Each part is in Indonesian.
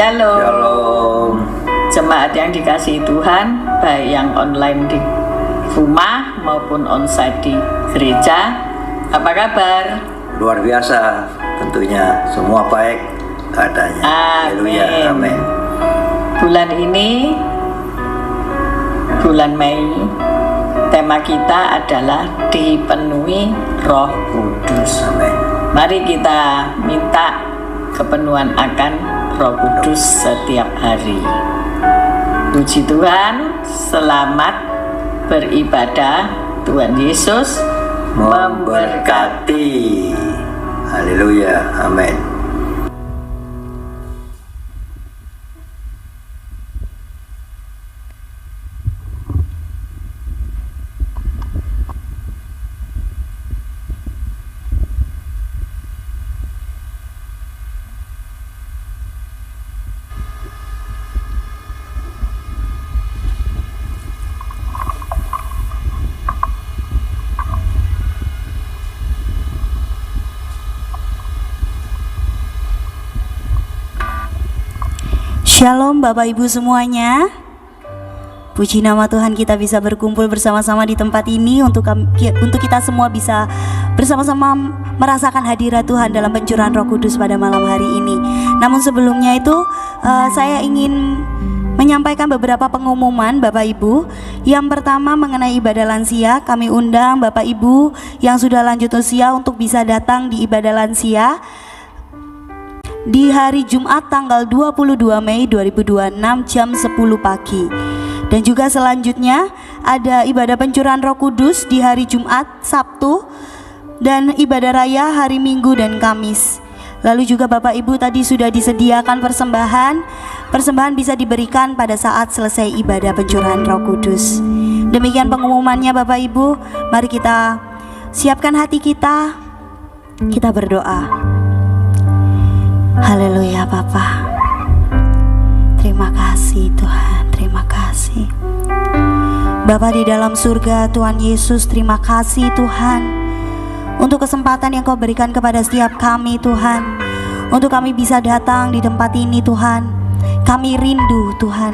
Shalom. Shalom. Jemaat yang dikasihi Tuhan, baik yang online di rumah maupun onsite di gereja, apa kabar? Luar biasa, tentunya semua baik adanya. Haleluya, amin. Bulan ini, bulan Mei, tema kita adalah dipenuhi Roh Kudus. Amin. Mari kita minta kepenuhan akan Roh Kudus setiap hari. Puji Tuhan, selamat beribadah. Tuhan Yesus memberkati. Haleluya, amin. Shalom Bapak Ibu semuanya. Puji nama Tuhan, kita bisa berkumpul bersama-sama di tempat ini untuk kita semua bisa bersama-sama merasakan hadirat Tuhan dalam pencurahan Roh Kudus pada malam hari ini. Namun sebelumnya itu saya ingin menyampaikan beberapa pengumuman Bapak Ibu. Yang pertama mengenai ibadah lansia, kami undang Bapak Ibu yang sudah lanjut usia untuk bisa datang di ibadah lansia di hari Jumat tanggal 22 Mei 2026 jam 10 pagi. Dan juga selanjutnya ada ibadah pencurahan Roh Kudus di hari Jumat, Sabtu, dan ibadah raya hari Minggu dan Kamis. Lalu juga Bapak Ibu tadi sudah disediakan persembahan. Persembahan bisa diberikan pada saat selesai ibadah pencurahan Roh Kudus. Demikian pengumumannya Bapak Ibu. Mari kita siapkan hati kita. Kita berdoa. Haleluya Bapa. Terima kasih Tuhan, terima kasih Bapa di dalam surga. Tuhan Yesus, terima kasih Tuhan untuk kesempatan yang Kau berikan kepada setiap kami Tuhan, untuk kami bisa datang di tempat ini Tuhan. Kami rindu Tuhan,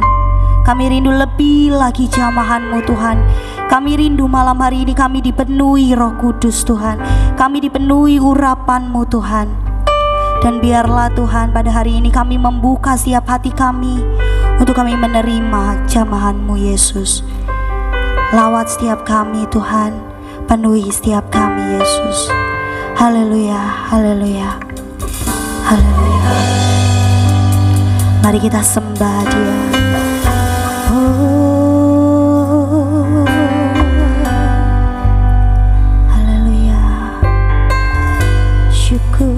kami rindu lebih lagi jamahan-Mu Tuhan. Kami rindu malam hari ini kami dipenuhi Roh Kudus Tuhan, kami dipenuhi urapan-Mu Tuhan. Dan biarlah Tuhan pada hari ini kami membuka setiap hati kami untuk kami menerima jamahan-Mu Yesus. Lawat setiap kami Tuhan, penuhi setiap kami Yesus. Haleluya, haleluya, haleluya. Mari kita sembah Dia. Haleluya, syukur.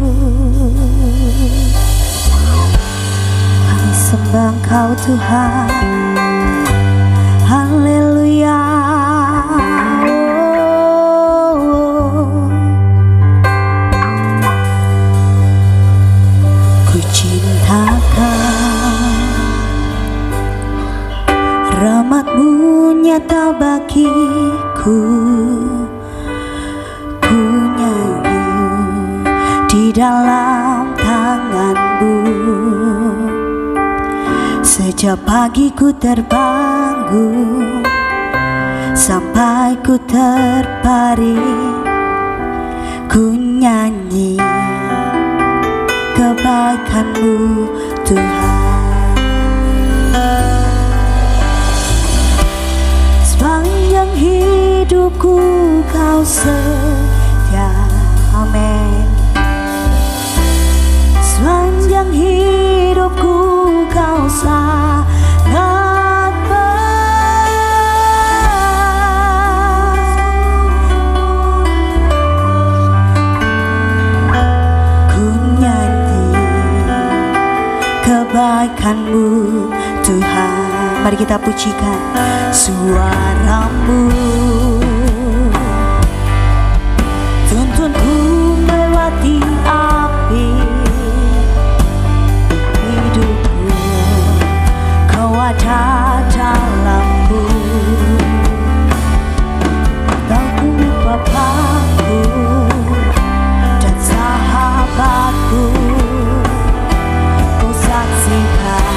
Kami sembah Engkau Tuhan. Haleluya. Ku cintakan rahmat-Mu nyata bagiku. Ku nyanyi di dalam tangan-Mu. Sejak pagi ku terbangun sampai ku terbaring, ku nyanyi kebaikan-Mu Tuhan. Sepanjang hidupku Kau setia, amin. Sepanjang hidupku Kau sangat baik. Ku nyanyi kebaikan-Mu Tuhan. Mari kita pujikan suara-Mu. Tuntunku melewati api hidupku. Kau ada dalamku. Kau Bapakku dan sahabatku. Ku saksikan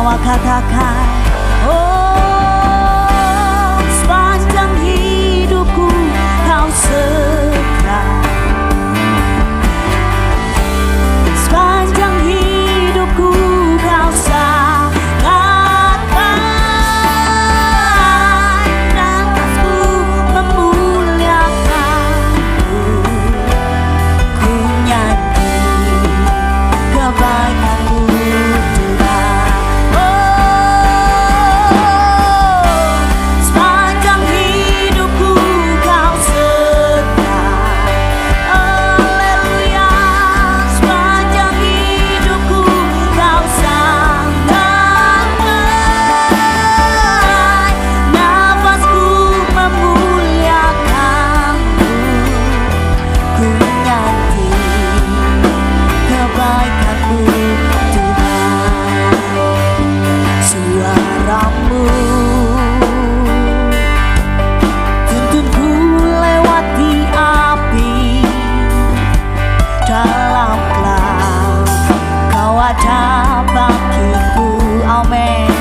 sama-sama katakan, oh sepanjang hidupku kau setia, sepanjang hidupku kau sangat baik, nafasku memuliakanmu, ku nyanyi kebaikanmu Tuhan. Oh sepanjang hidupku kau setia, haleluya. Sepanjang hidupku kau sangat baik, nafasku memuliakanmu, ku nyanyi kebaikanmu Tuhan. Suaramu tuntunku lewati api, dalam gelap kau ada bagiku, amin.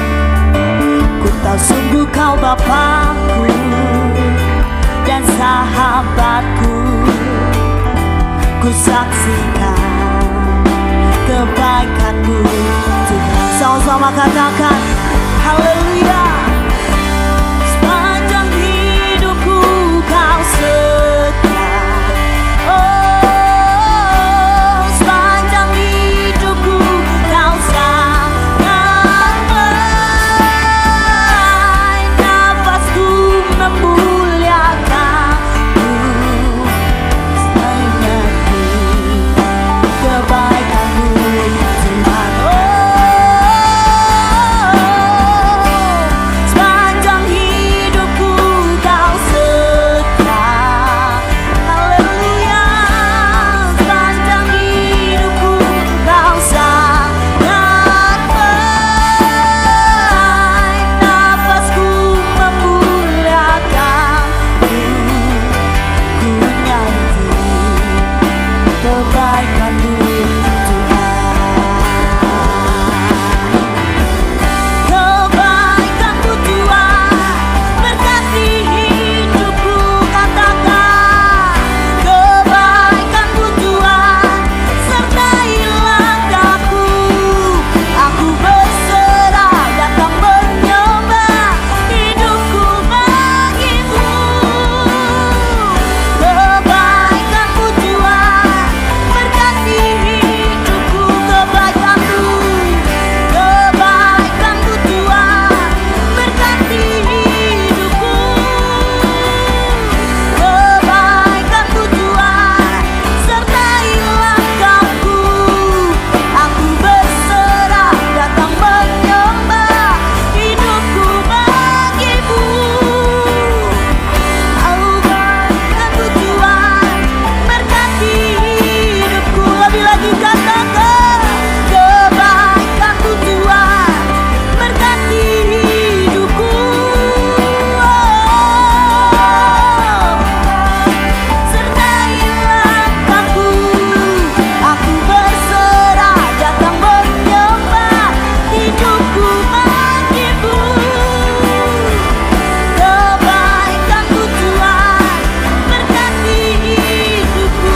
Ku tahu sungguh kau Bapakku dan sahabatku, ku saksikan kebaikanmu Tuhan. Sama-sama katakan haleluya. Sepanjang hidupku kau setia, oh sepanjang hidupku kau sangat baik, nafasku memuliakanmu, menyanyi kebaikanmu Tuhan. Sepanjang hidupku kau setia, haleluya. Sepanjang hidupku kau sangat baik, nafasku memuliakanmu, ku nyanyi kebaikanmu kebaikanmu Tuhan, berkati hidupku, katakan kebaikanmu Tuhan, sertai langkahku, aku berserah datang menyembah, hidupku bagimu. Kebaikanmu Tuhan, berkati hidupku, kebaikanmu Tuhan, berkati hidupku, kebaikanmu Tuhan, sertai langkahku, aku berserah datang menyembah, hidupku bagimu. Kebaikanmu Tuhan, berkati hidupku, lebih lagi katakan kebaikanmu Tuhan, berkati hidupku, sertai langkahku, aku berserah datang menyembah, hidupku bagimu. Kebaikanmu Tuhan, berkati hidupku,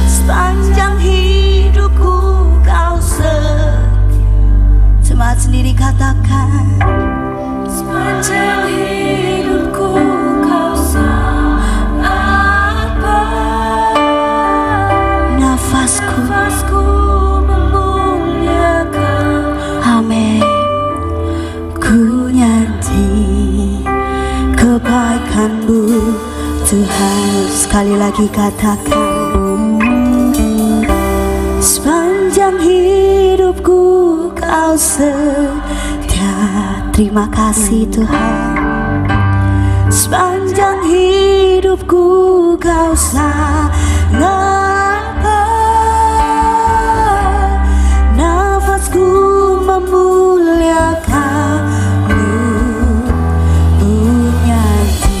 sepanjang hidupku kau setia. Semangat sendiri katakan, sepanjang hidupku kau sangat baik, nafasku memuliakan, amin. Ku nyanyi kebaikanmu Tuhan. Sekali lagi katakan, sepanjang hidupku kau setia. Terima kasih Tuhan. Sepanjang hidupku kau sangat baik, nafasku memuliakanmu, nyanyi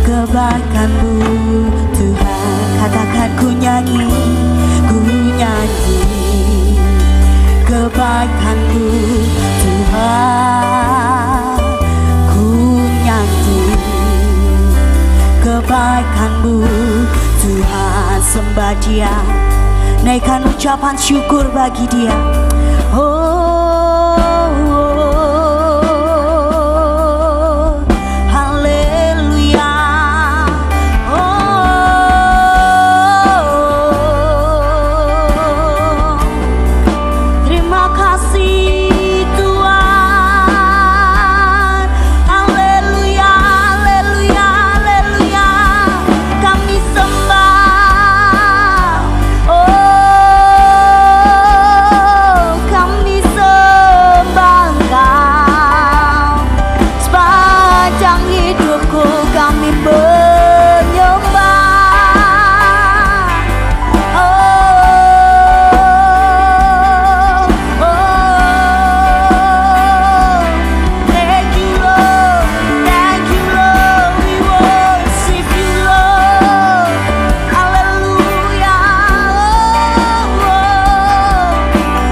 kebaikanmu Tuhan. Katakan ku nyanyi, ku nyanyi Dia. Naikkan ucapan syukur bagi Dia. Haleluya. Terima kasih Tuhan. Haleluya, haleluya, haleluya. Kami sembah. Kami sembah Engkau. Sepanjang hidupku kami menyembah. Thank you Lord, thank you Lord, we worship you Lord. Haleluya.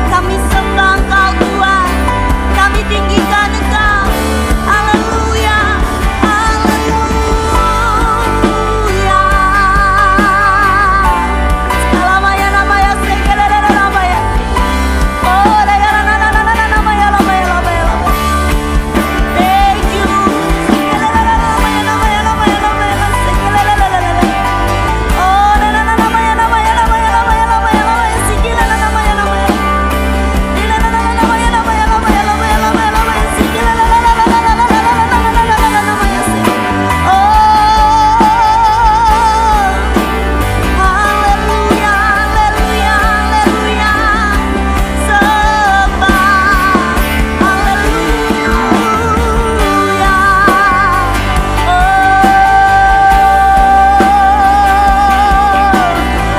Kami sembah Engkau Tuhan, kami tinggikan Engkau. Haleluya, haleluya. Namanya namanya segala namanya. Oh, namanya. Thank you. Namanya. Oh, haleluya, haleluya, haleluya. Sembah. Haleluya.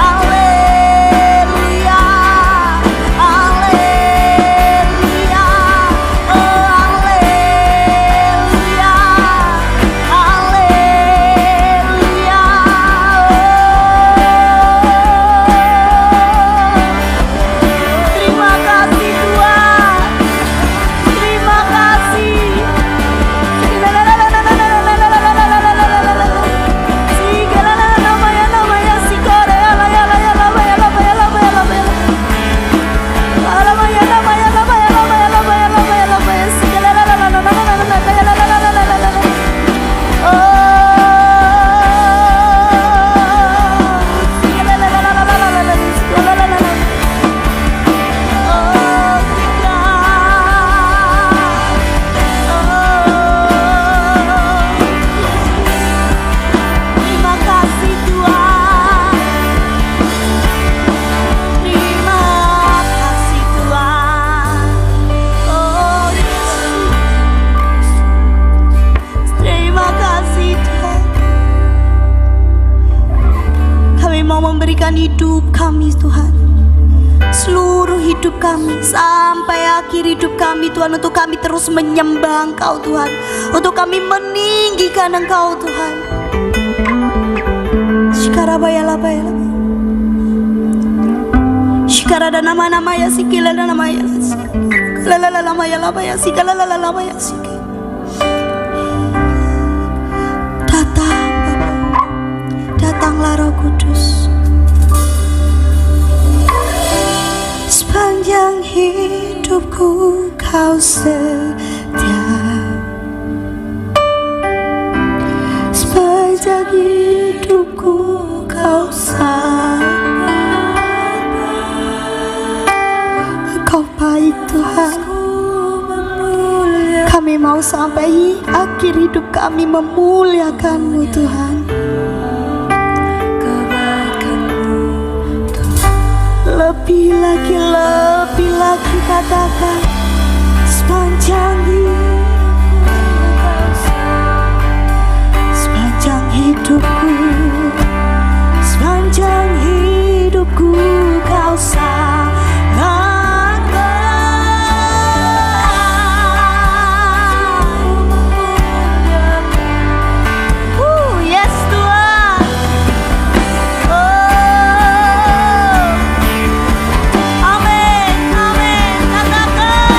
Haleluya. Haleluya. Terima kasih Tuhan. Terima kasih. Terima kasih Tuhan. Terima kasih Tuhan. Oh Yesus. Terima kasih Tuhan. Kami mau memberikan hidup kami Tuhan, seluruh hidup kami sampai akhir hidup kami Tuhan, untuk kami terus menyembah Engkau Tuhan, untuk kami meninggikan Engkau Tuhan. Shikarabayalabayala. Shikarada nama-nama ya sikila nama ya. Lalalama ya labaya sikala lalalama ya sik. Datang Bapa. Datanglah Roh Kudus. Sepanjang hidupku Kau setia. Sepanjang hidupku Kau sangat Kau baik Tuhan. Kami mau sampai akhir hidup kami memuliakan-Mu Tuhan. Lebih lagi katakan, sepanjang hidupku, sepanjang hidupku Kau sangat baik. Yes Tuhan. Oh, amin, amin. Katakan.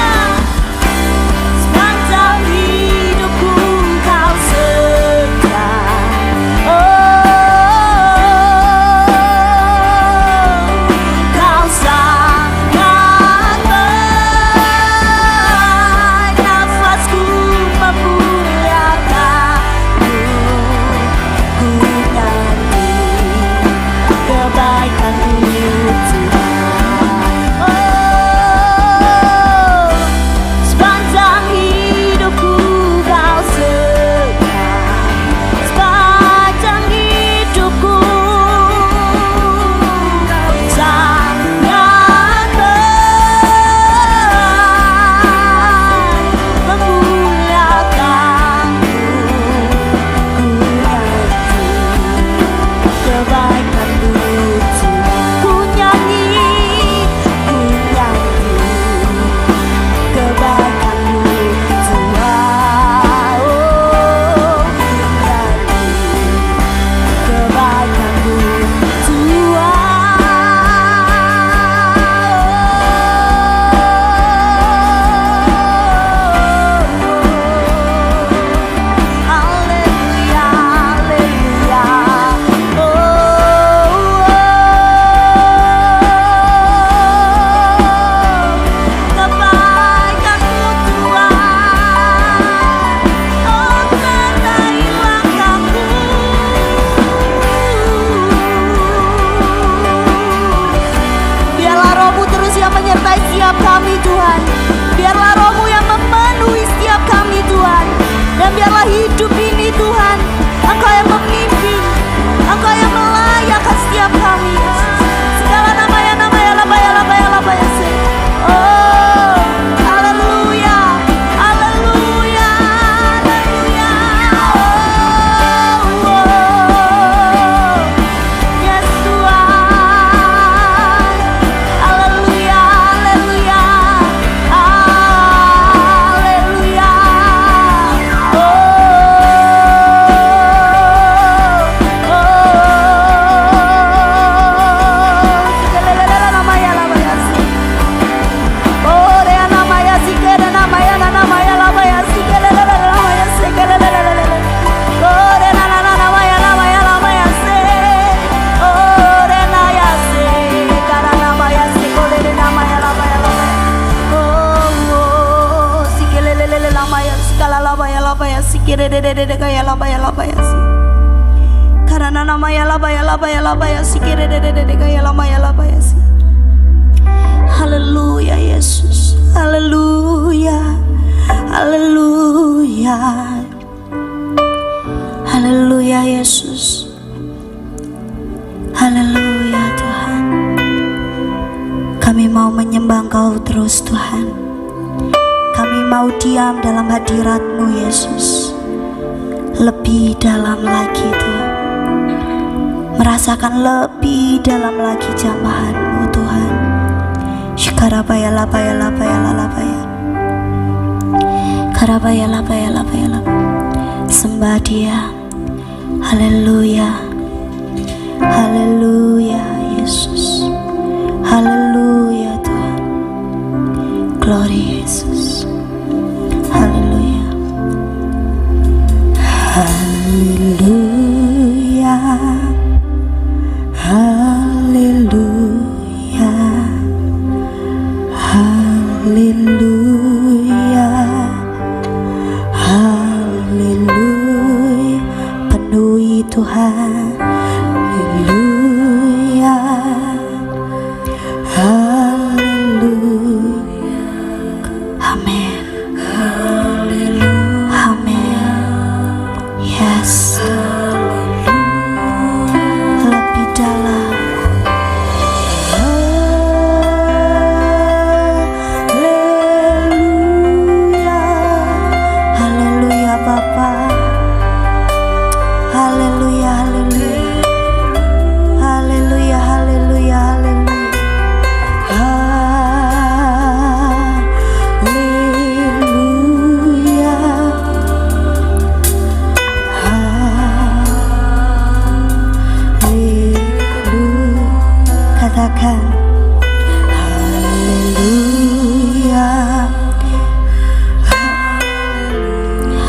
laba ya si kere de kaya laba ya si. Karena nama ya laba ya si kere de kaya lama ya laba ya si. Haleluya Yesus, haleluya, haleluya, haleluya Yesus, haleluya Tuhan. Kami mau menyembah Engkau terus Tuhan. Kami mau diam dalam hadirat-Mu Yesus. Lebih dalam lagi Tuhan, merasakan lebih dalam lagi jamahan-Mu Tuhan. Shikarabaya labaya labaya labaya, karabaya labaya labaya labaya. Sembah Dia, haleluya, haleluya Yesus, haleluya Tuhan, glory Yesus, haleluya, haleluya, haleluya, haleluya, haleluya, penuhi Tuhan, haleluya, haleluya, amin, amin, yes, lebih dalam. Katakan haleluya,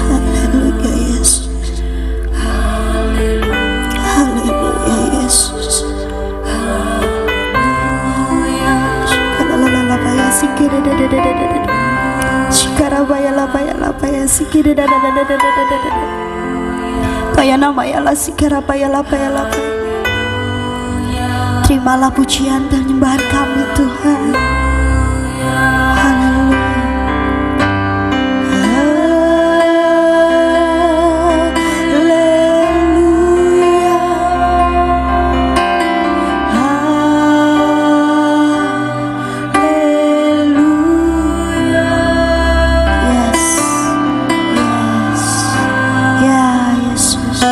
haleluya Yesus, haleluya Yesus, haleluya. Shikarabaya sikire shikarabaya labaya sikire kaya nama ya la sikarabaya labaya. Terimalah pujian dan nyembahan kami Tuhan. Haleluya. Haleluya. Haleluya. Yes. Yes. Ya Yesus.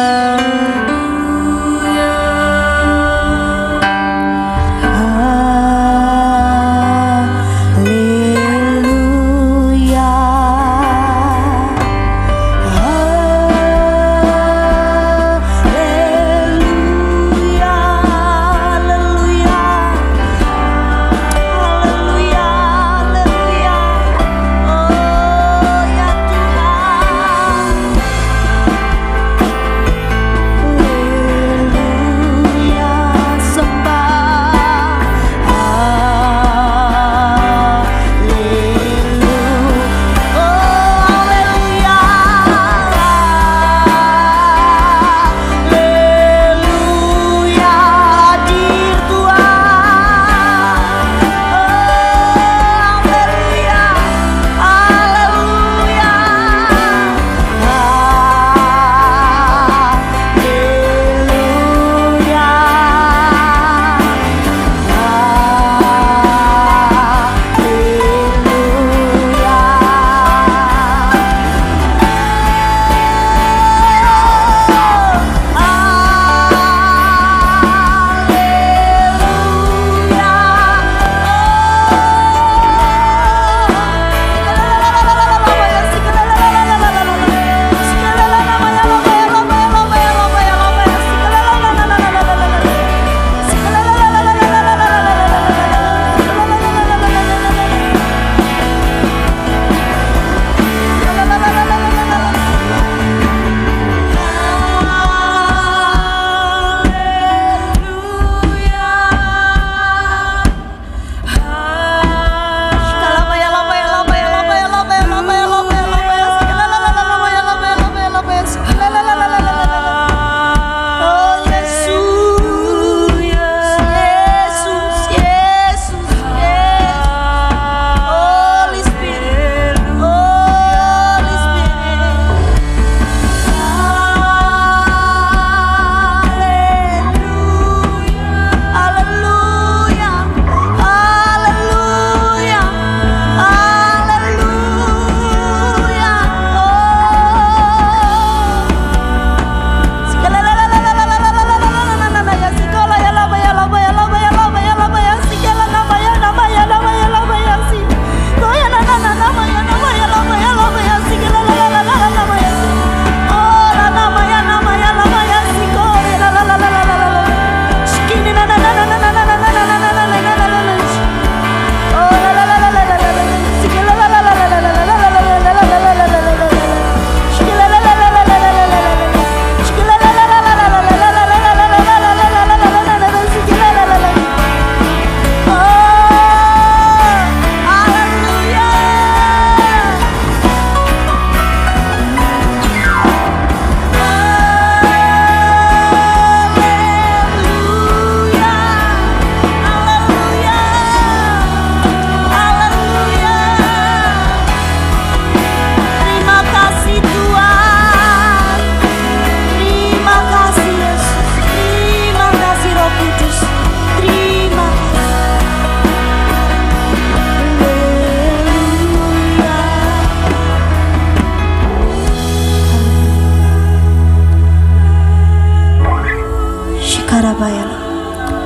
Shikarabayala.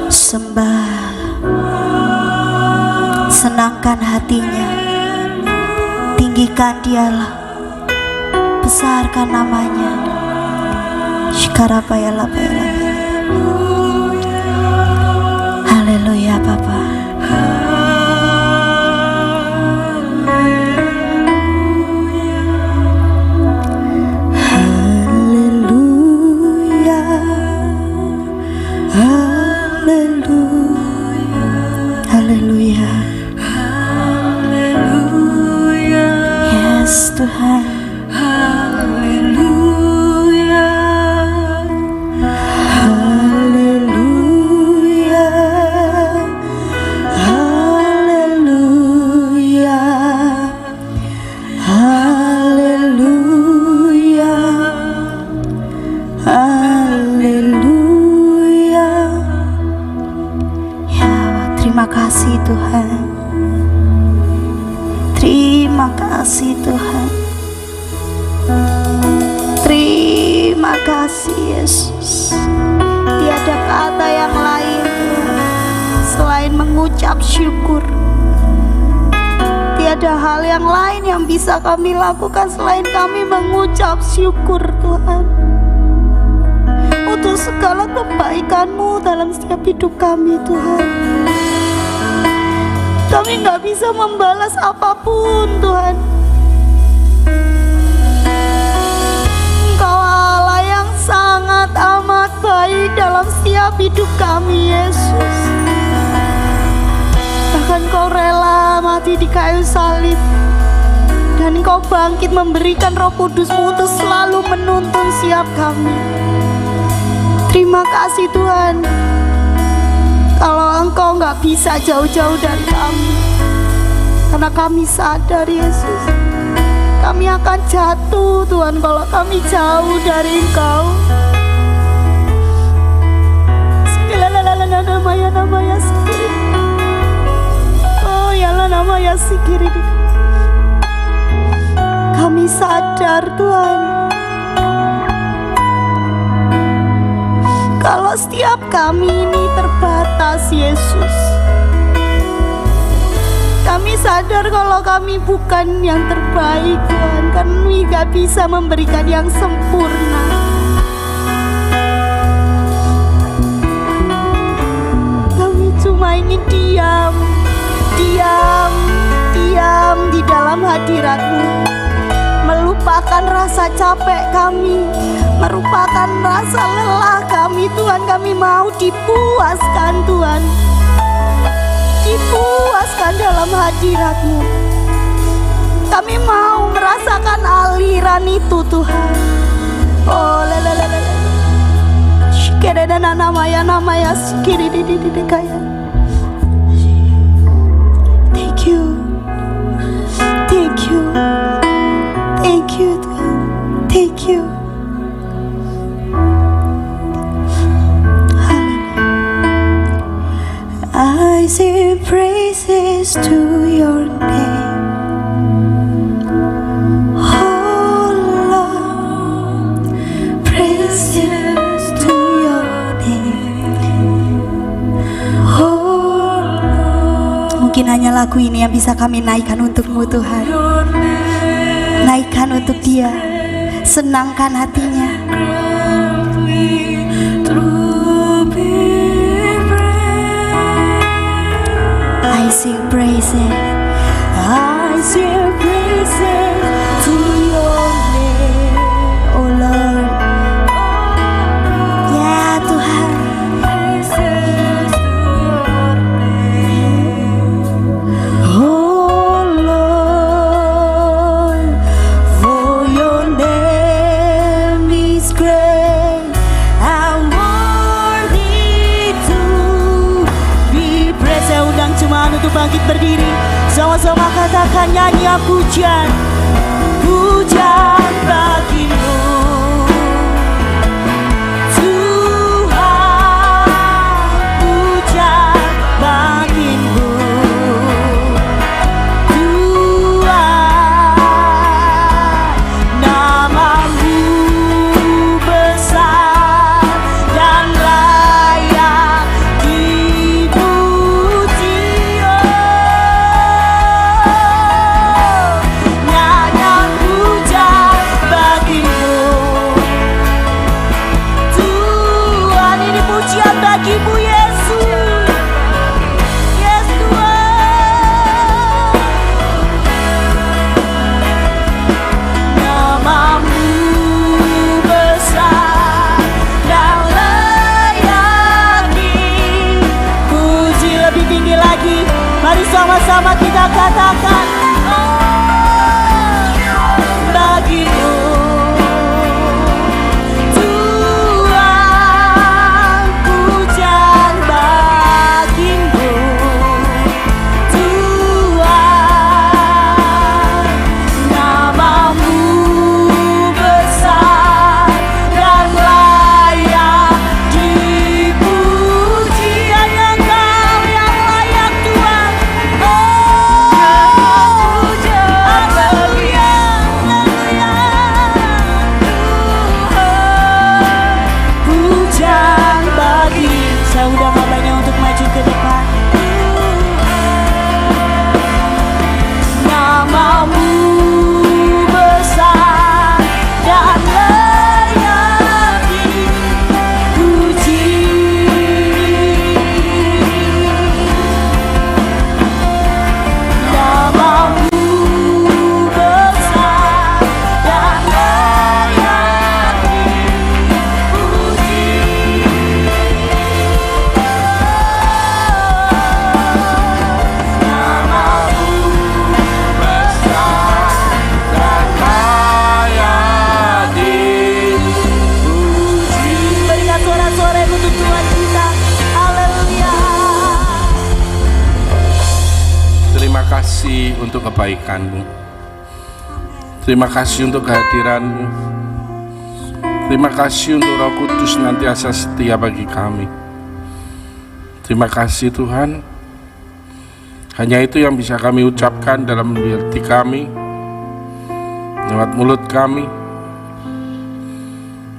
Sembah, senangkan hatinya, tinggikan dialah, besarkan namanya. Shikarabayala, haleluya Bapa. Haleluya. Yes Tuhan. Haleluya. Haleluya. Haleluya. Haleluya. Haleluya. Ya, terima kasih Tuhan. Terima kasih Tuhan. Terima kasih Yesus. Tiada kata yang lain Tuhan selain mengucap syukur. Tiada hal yang lain yang bisa kami lakukan selain kami mengucap syukur Tuhan, untuk segala kebaikan-Mu dalam setiap hidup kami Tuhan. Kami gak bisa membalas apapun Tuhan. Engkau Allah yang sangat amat baik dalam setiap hidup kami Yesus. Bahkan Kau rela mati di kayu salib, dan Engkau bangkit memberikan Roh Kudus-Mu untuk selalu menuntun setiap kami. Terima kasih Tuhan. Kalau Engkau gak bisa jauh-jauh dari kami, karena kami sadar Yesus, kami akan jatuh Tuhan kalau kami jauh dari Engkau. Namanya sikiri. Oh ya namanya sikiri. Kami sadar Tuhan, kalau setiap kami ini terbatas Yesus. Kami sadar kalau kami bukan yang terbaik Tuhan, kami gak bisa memberikan yang sempurna. Kami cuma ingin diam di dalam hadirat-Mu, melupakan rasa capek kami, merupakan rasa lelah kami Tuhan. Kami mau dipuaskan Tuhan, dipuaskan dalam hadirat-Mu. Kami mau merasakan aliran itu Tuhan. Oh shikerena namanya sikiri di kaya. Thank you, thank you, thank you Tuhan, thank you. I sing praises to your name, oh Lord, praises to your name, oh Lord. Mungkin hanya lagu ini yang bisa kami naikkan untuk-Mu Tuhan. Naikkan untuk Dia, senangkan hatinya. I sing praises, I sing praises to your name, oh Lord. Ya Tuhan, oh Lord, for your name is great and worthy to be praised. Saya undang jemaat untuk bangkit berdiri, sama-sama katakan nyanyian pujian, pujian bagi-Mu Tuhan, pujian bagi-Mu Tuhan, nama-Mu besar dan layak bersama-sama kita katakan, bagimu Tuhan, pujian bagimu Tuhan, namamu besar dan layak dipuji. Hanya Engkau yang layak Tuhan. Haleluya, haleluya. Pujian bagi. Saya undang abahnya untuk maju ke depan. Namamu besar dan layak dipuji. Namamu besar dan layak dipuji. Namamu besar dan layak dipuji. Berikan suara-suara untuk Tuhan kita. Haleluya. Terima kasih untuk kebaikan-Mu. Terima kasih untuk kehadiran-Mu. Terima kasih untuk Roh Kudus senantiasa setia bagi kami. Terima kasih Tuhan. Hanya itu yang bisa kami ucapkan dalam hati kami, lewat mulut kami.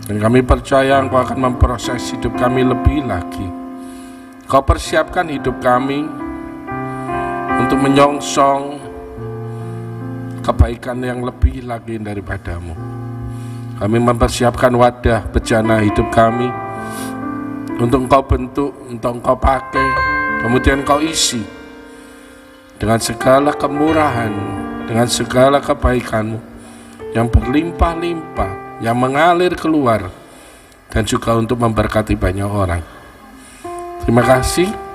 Dan kami percaya Engkau akan memproses hidup kami lebih lagi. Kau persiapkan hidup kami untuk menyongsong kebaikan yang lebih lagi daripada-Mu. Kami mempersiapkan wadah bejana hidup kami untuk Engkau bentuk, untuk Engkau pakai, kemudian Engkau isi dengan segala kemurahan, dengan segala kebaikan-Mu yang berlimpah-limpah, yang mengalir keluar, dan juga untuk memberkati banyak orang. Terima kasih.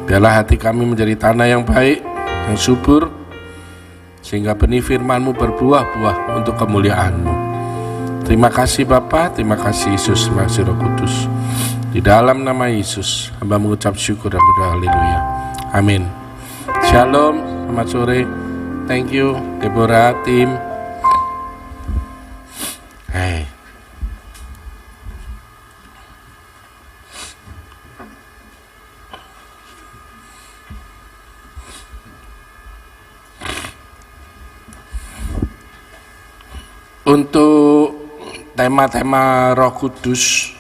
Biarlah hati kami menjadi tanah yang baik, yang subur, sehingga benih firman-Mu berbuah-buah untuk kemuliaan-Mu. Terima kasih Bapa, terima kasih Yesus, terima kasih Roh Kudus. Di dalam nama Yesus, hamba mengucap syukur dan berdoa haleluya. Amin. Shalom, selamat sore. Thank you, Deborah, tim. Hey. Untuk tema-tema Roh Kudus,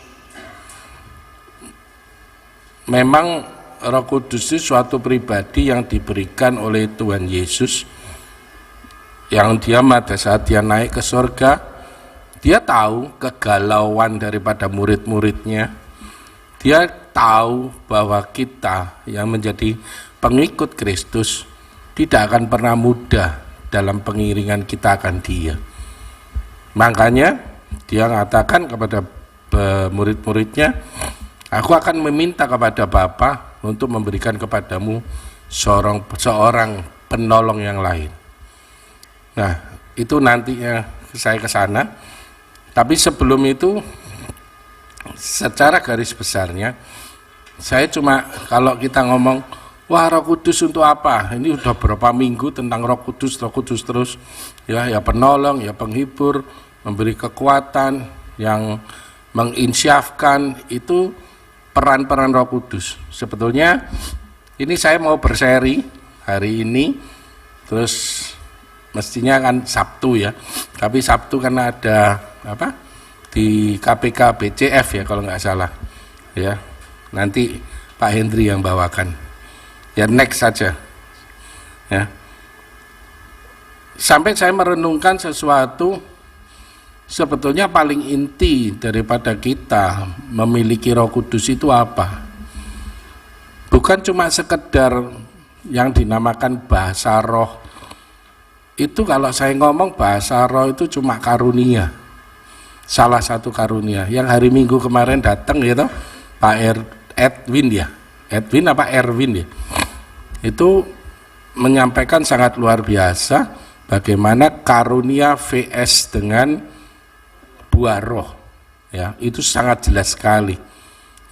memang Roh Kudus itu suatu pribadi yang diberikan oleh Tuhan Yesus, yang dia pada saat dia naik ke surga, dia tahu kegalauan daripada murid-muridnya. Dia tahu bahwa kita yang menjadi pengikut Kristus tidak akan pernah mudah dalam pengiringan kita akan Dia. Makanya dia mengatakan kepada murid-muridnya, aku akan meminta kepada Bapa untuk memberikan kepadamu seorang penolong yang lain. Nah, itu nantinya saya ke sana. Tapi sebelum itu, secara garis besarnya, saya cuma kalau kita ngomong, wah Roh Kudus untuk apa? Ini udah berapa minggu tentang Roh Kudus terus. Ya penolong, ya penghibur, memberi kekuatan, yang menginsyafkan, itu peran-peran Roh Kudus. Sebetulnya ini saya mau berseri hari ini, terus mestinya kan Sabtu ya, tapi Sabtu karena ada di KPK BCF ya kalau nggak salah ya, nanti Pak Hendri yang bawakan ya, next saja ya. Sampai saya merenungkan sesuatu, sebetulnya paling inti daripada kita memiliki Roh Kudus itu apa? Bukan cuma sekedar yang dinamakan bahasa roh. Itu kalau saya ngomong bahasa roh itu cuma karunia, salah satu karunia. Yang hari Minggu kemarin datang gitu Pak Edwin ya, Edwin apa Erwin ya, itu menyampaikan sangat luar biasa bagaimana karunia vs dengan buah roh, ya, itu sangat jelas sekali.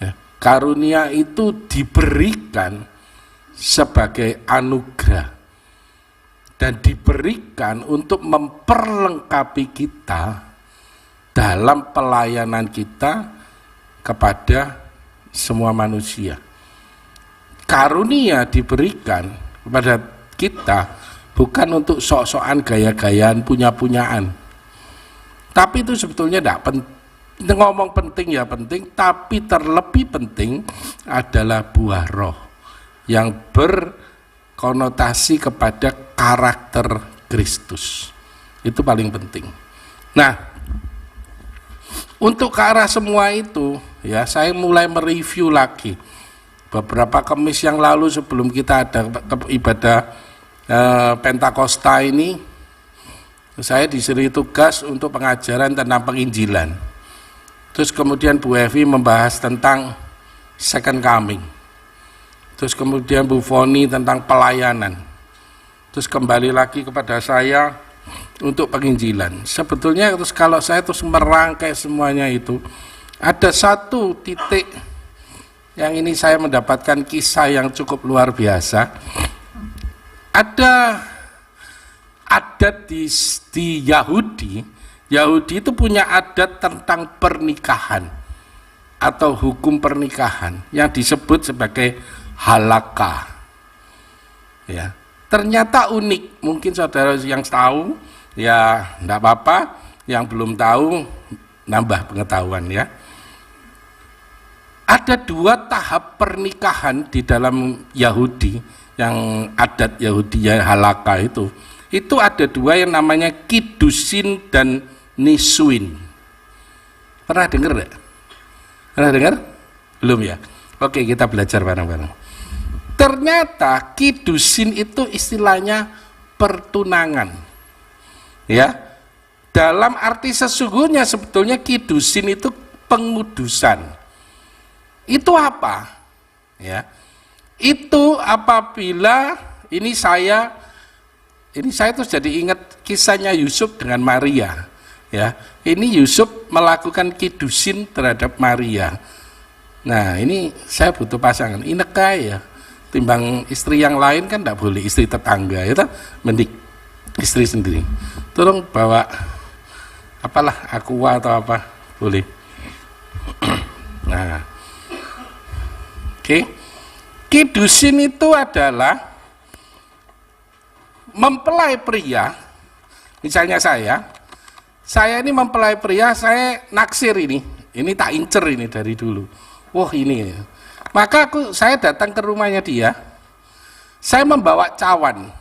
Ya, karunia itu diberikan sebagai anugerah dan diberikan untuk memperlengkapi kita dalam pelayanan kita kepada semua manusia. Karunia diberikan kepada kita bukan untuk sok-sokan gaya-gayaan punya-punyaan, tapi itu sebetulnya tidak penting. Ngomong penting ya penting, tapi terlebih penting adalah buah roh yang berkonotasi kepada karakter Kristus. Itu paling penting. Nah, untuk ke arah semua itu, ya, saya mulai mereview lagi. Beberapa Kamis yang lalu sebelum kita ada ibadah Pentakosta ini, saya diberi tugas untuk pengajaran tentang penginjilan. Terus kemudian Bu Evi membahas tentang second coming. Terus kemudian Bu Foni tentang pelayanan. Terus kembali lagi kepada saya untuk penginjilan. Sebetulnya terus kalau saya terus merangkai semuanya itu, ada satu titik yang ini saya mendapatkan kisah yang cukup luar biasa. Ada adat di Yahudi itu punya adat tentang pernikahan atau hukum pernikahan yang disebut sebagai halakha. Ya, ternyata unik. Mungkin saudara yang tahu, ya enggak apa-apa. Yang belum tahu, nambah pengetahuan ya. Ada 2 tahap pernikahan di dalam Yahudi, yang adat Yahudi ya, halakha itu. Itu ada 2 yang namanya kidusin dan nisuin. Pernah dengar enggak? Pernah dengar? Belum ya? Oke, kita belajar bareng-bareng. Ternyata kidusin itu istilahnya pertunangan. Ya. Dalam arti sesungguhnya sebetulnya kidusin itu pengudusan. Itu apa? Ya. Itu apabila ini saya terus jadi ingat kisahnya Yusuf dengan Maria. Ya. Ini Yusuf melakukan kidusin terhadap Maria. Nah, ini saya butuh pasangan. Ineka ya. Timbang istri yang lain kan tidak boleh, istri tetangga itu mending istri sendiri. Tolong bawa apalah aqua atau apa boleh. Nah, oke. Kidusin itu adalah mempelai pria. Misalnya saya ini mempelai pria, saya naksir ini tak incer ini dari dulu. Wah ini, maka saya datang ke rumahnya dia, saya membawa cawan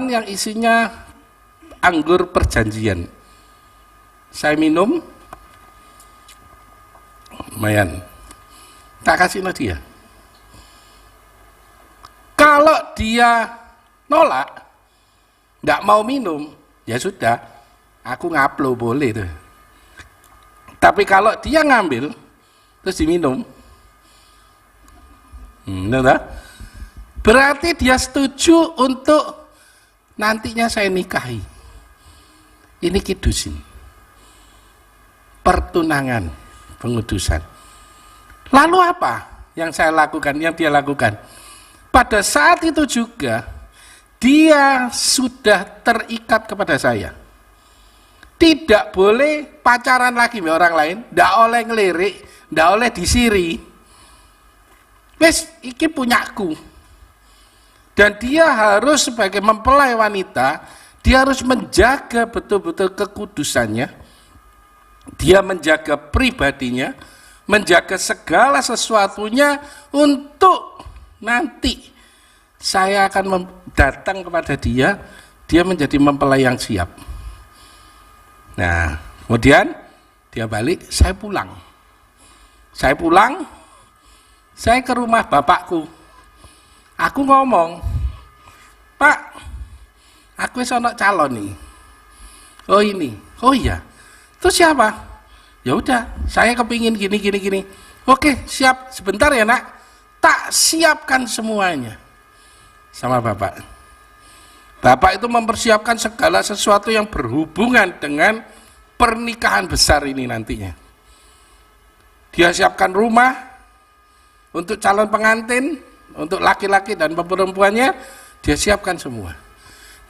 yang isinya anggur perjanjian. Saya minum, lumayan, tak kasih ke dia. Kalau dia nolak, nggak mau minum, ya sudah, aku ngaplo boleh tuh. Tapi kalau dia ngambil terus diminum, berarti dia setuju untuk nantinya saya nikahi. Ini kidusin, pertunangan, pengudusan. Lalu apa yang saya lakukan, yang dia lakukan? Pada saat itu juga dia sudah terikat kepada saya. Tidak boleh pacaran lagi sama orang lain, tidak oleh ngelirik, tidak oleh disiri. Wes, iki punyaku. Dan dia harus sebagai mempelai wanita, dia harus menjaga betul-betul kekudusannya. Dia menjaga pribadinya, menjaga segala sesuatunya untuk nanti saya akan datang kepada dia, dia menjadi mempelai yang siap. Nah, kemudian dia balik, saya pulang. Saya ke rumah bapakku. Aku ngomong, Pak, aku sono calon nih. Oh ini, oh iya. Terus siapa? Ya udah, saya kepingin gini. Oke, siap, sebentar ya nak. tak siapkan semuanya sama Bapak. Bapak itu mempersiapkan segala sesuatu yang berhubungan dengan pernikahan besar ini nantinya. Dia siapkan rumah untuk calon pengantin, untuk laki-laki dan perempuannya, dia siapkan semua.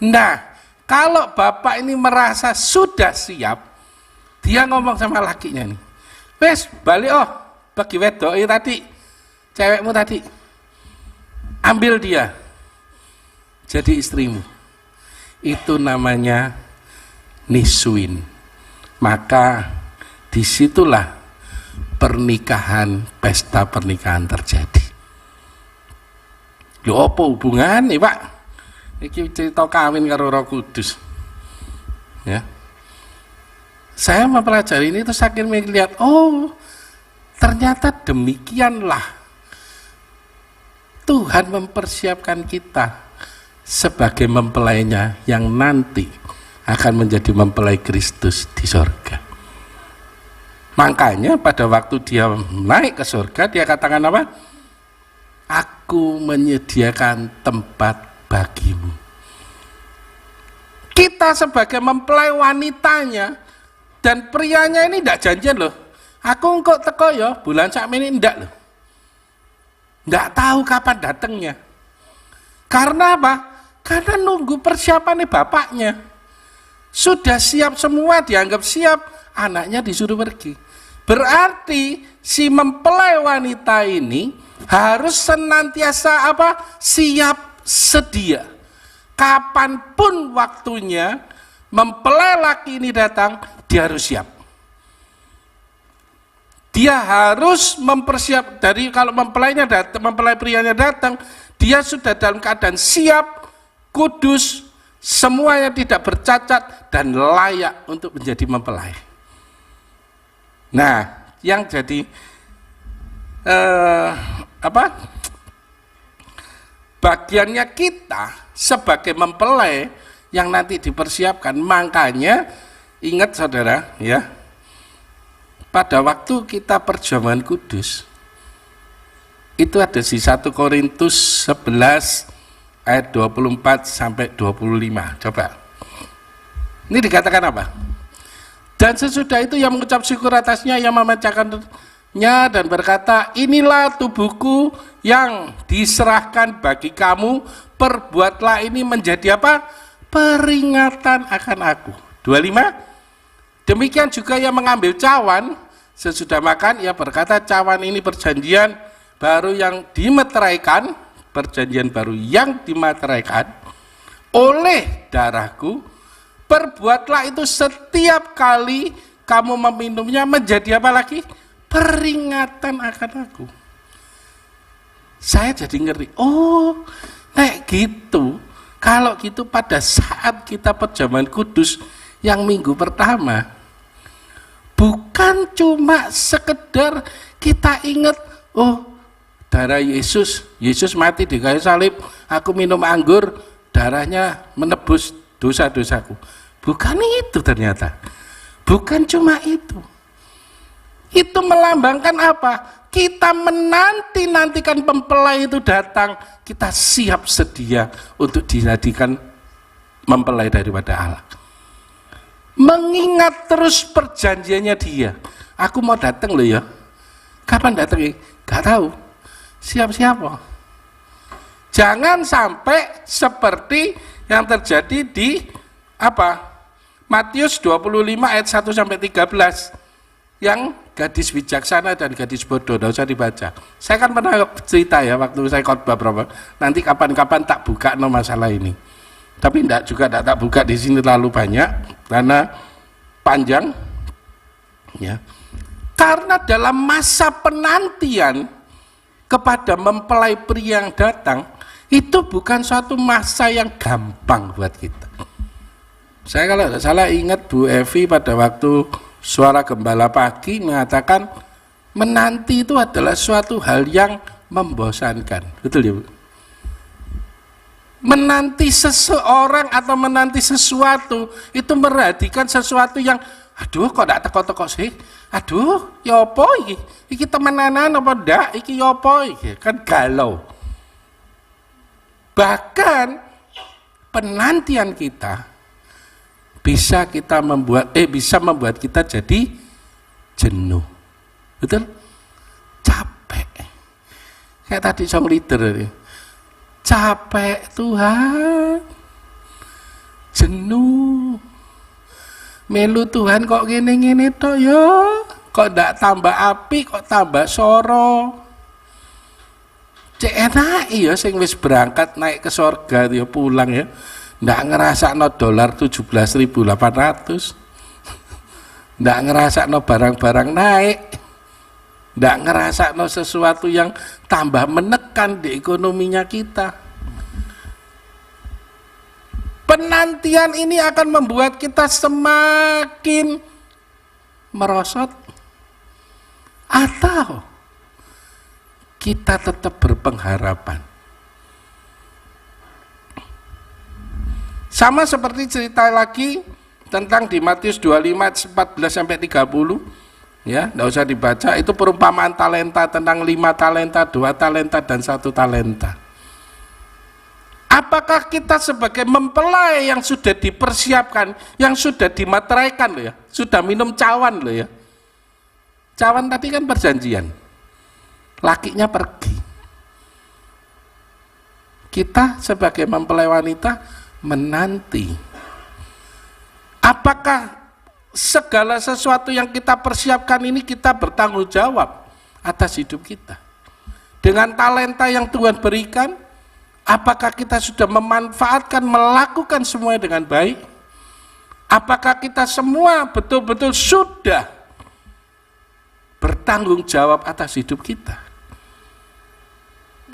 Nah, kalau bapak ini merasa sudah siap, dia ngomong sama lakinya nih, wes balik bagi wedok tadi, cewekmu tadi, ambil dia jadi istrimu. Itu namanya nisuin. Maka disitulah pernikahan, pesta pernikahan terjadi. Lho apa hubungan nih Pak? Iki cerita kawin karo Roh Kudus. Ya. Saya mempelajari ini terus akhirnya melihat, ternyata demikianlah Tuhan mempersiapkan kita sebagai mempelainya yang nanti akan menjadi mempelai Kristus di sorga. Makanya pada waktu dia naik ke surga, dia katakan apa? Aku menyediakan tempat bagimu. Kita sebagai mempelai wanitanya dan prianya ini tidak janjian loh. Aku kok teko ya bulan sakmene ndak loh. Ndak tahu kapan datangnya. Karena apa? Karena nunggu persiapannya bapaknya. Sudah siap semua, dianggap siap, anaknya disuruh pergi. Berarti si mempelai wanita ini harus senantiasa siap sedia. Kapanpun waktunya mempelai laki ini datang, dia harus siap. Dia harus mempersiap dari kalau mempelainya datang, mempelai prianya datang, dia sudah dalam keadaan siap, kudus, semuanya tidak bercacat dan layak untuk menjadi mempelai. Nah, yang jadi bagiannya kita sebagai mempelai yang nanti dipersiapkan. Makanya ingat saudara ya, pada waktu kita perjamuan kudus itu ada di 1 Korintus 11 ayat 24 sampai 25. Coba. Ini dikatakan apa? Dan sesudah itu yang mengucap syukur atasnya, yang memecahkannya dan berkata, inilah tubuhku yang diserahkan bagi kamu, perbuatlah ini menjadi apa? Peringatan akan aku. 25. Demikian juga yang mengambil cawan, sesudah makan, ia berkata, cawan ini perjanjian baru yang dimeteraikan, perjanjian baru yang dimeteraikan oleh darahku. Perbuatlah itu setiap kali kamu meminumnya menjadi apa lagi? Peringatan akan aku. Saya jadi ngeri. Nek gitu. Kalau gitu pada saat kita perjamuan kudus yang minggu pertama, bukan cuma sekedar kita ingat, darah Yesus mati di kayu salib, aku minum anggur, darahnya menebus dosa-dosaku. Bukan itu ternyata. Bukan cuma itu. Itu melambangkan apa? Kita menanti-nantikan mempelai itu datang, kita siap sedia untuk dijadikan mempelai daripada Allah. Mengingat terus perjanjiannya dia. Aku mau datang loh ya. Kapan datangnya? Gak tahu. Siap-siap loh. Jangan sampai seperti yang terjadi di Matius 25 ayat 1 sampai 13 yang gadis bijaksana dan gadis bodoh, tidak usah dibaca. Saya kan pernah cerita ya waktu saya khotbah berapa. Nanti kapan-kapan tak buka masalah ini. Tapi tidak tak buka di sini terlalu banyak karena panjang. Ya. Karena dalam masa penantian kepada mempelai pria yang datang itu bukan suatu masa yang gampang buat kita. Saya kalau tidak salah ingat Bu Evi pada waktu Suara Gembala Pagi mengatakan menanti itu adalah suatu hal yang membosankan. Betul ya Bu? Menanti seseorang atau menanti sesuatu itu meradikan sesuatu yang aduh kok ndak teko-teko sih, aduh ya apa iki temenanan apa ndak, iki ya apa iki, kan galau. Bahkan penantian kita bisa membuat kita jadi jenuh, betul? Capek, kayak tadi song leader ini, capek Tuhan, jenuh, melu Tuhan kok gini toh ya, kok ndak tambah api, kok tambah soro. Cek enak ya sing wis berangkat naik ke surga ya pulang ya. Ndak ngerasakno dolar 17.800. Ndak ngerasakno barang-barang naik. Ndak ngerasakno sesuatu yang tambah menekan di ekonominya kita. Penantian ini akan membuat kita semakin merosot atau kita tetap berpengharapan. Sama seperti cerita lagi tentang di Matius 25 14 sampai 30, ya, enggak usah dibaca, itu perumpamaan talenta tentang 5 talenta, 2 talenta dan 1 talenta. Apakah kita sebagai mempelai yang sudah dipersiapkan, yang sudah dimateraikan loh ya, sudah minum cawan loh ya. Cawan tadi kan perjanjian. Lakinya pergi. Kita sebagai mempelai wanita menanti. Apakah segala sesuatu yang kita persiapkan ini kita bertanggung jawab atas hidup kita? Dengan talenta yang Tuhan berikan, apakah kita sudah memanfaatkan, melakukan semuanya dengan baik? Apakah kita semua betul-betul sudah bertanggung jawab atas hidup kita?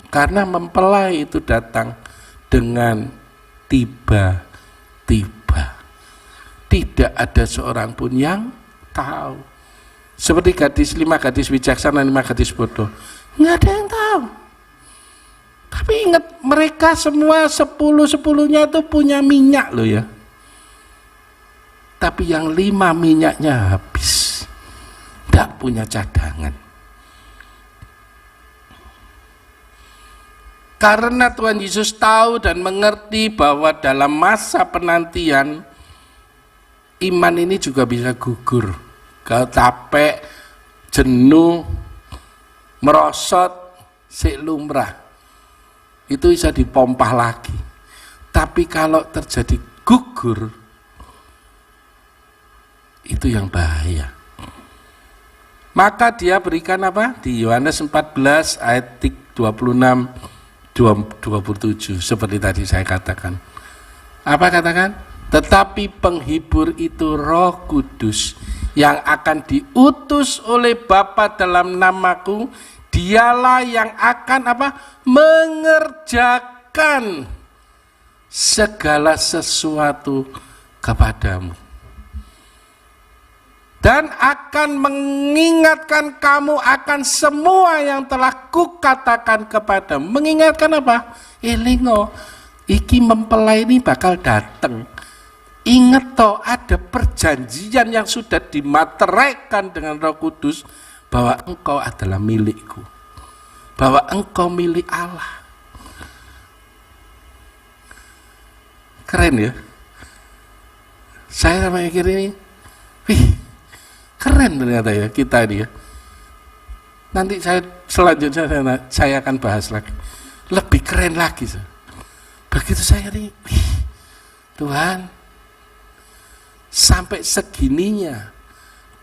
Karena mempelai itu datang dengan tiba-tiba, tidak ada seorang pun yang tahu. Seperti gadis 5 gadis bijaksana, 5 gadis bodoh, nggak ada yang tahu. Tapi ingat, mereka semua 10-10-nya itu punya minyak loh ya. Tapi yang 5 minyaknya habis, nggak punya cadangan. Karena Tuhan Yesus tahu dan mengerti bahwa dalam masa penantian, iman ini juga bisa gugur. Kalau capek, jenuh, merosot, sik lumrah, itu bisa dipompah lagi. Tapi kalau terjadi gugur, itu yang bahaya. Maka dia berikan apa? Di Yohanes 14 ayat 26 27, seperti tadi saya katakan. Apa katakan? Tetapi penghibur itu Roh Kudus yang akan diutus oleh Bapa dalam namaku, dialah yang akan apa? Mengerjakan segala sesuatu kepadamu. Dan akan mengingatkan kamu akan semua yang telah kukatakan kepadamu. Mengingatkan apa? Elingo, iki mempelai ini bakal datang. Ingat toh, ada perjanjian yang sudah dimateraikan dengan Roh Kudus, bahwa engkau adalah milikku, bahwa engkau milik Allah. Keren ya? Saya mikir ini, keren ternyata ya kita ini ya. Nanti selanjutnya saya akan bahas lagi. Lebih keren lagi. Begitu saya ini, Tuhan, sampai segininya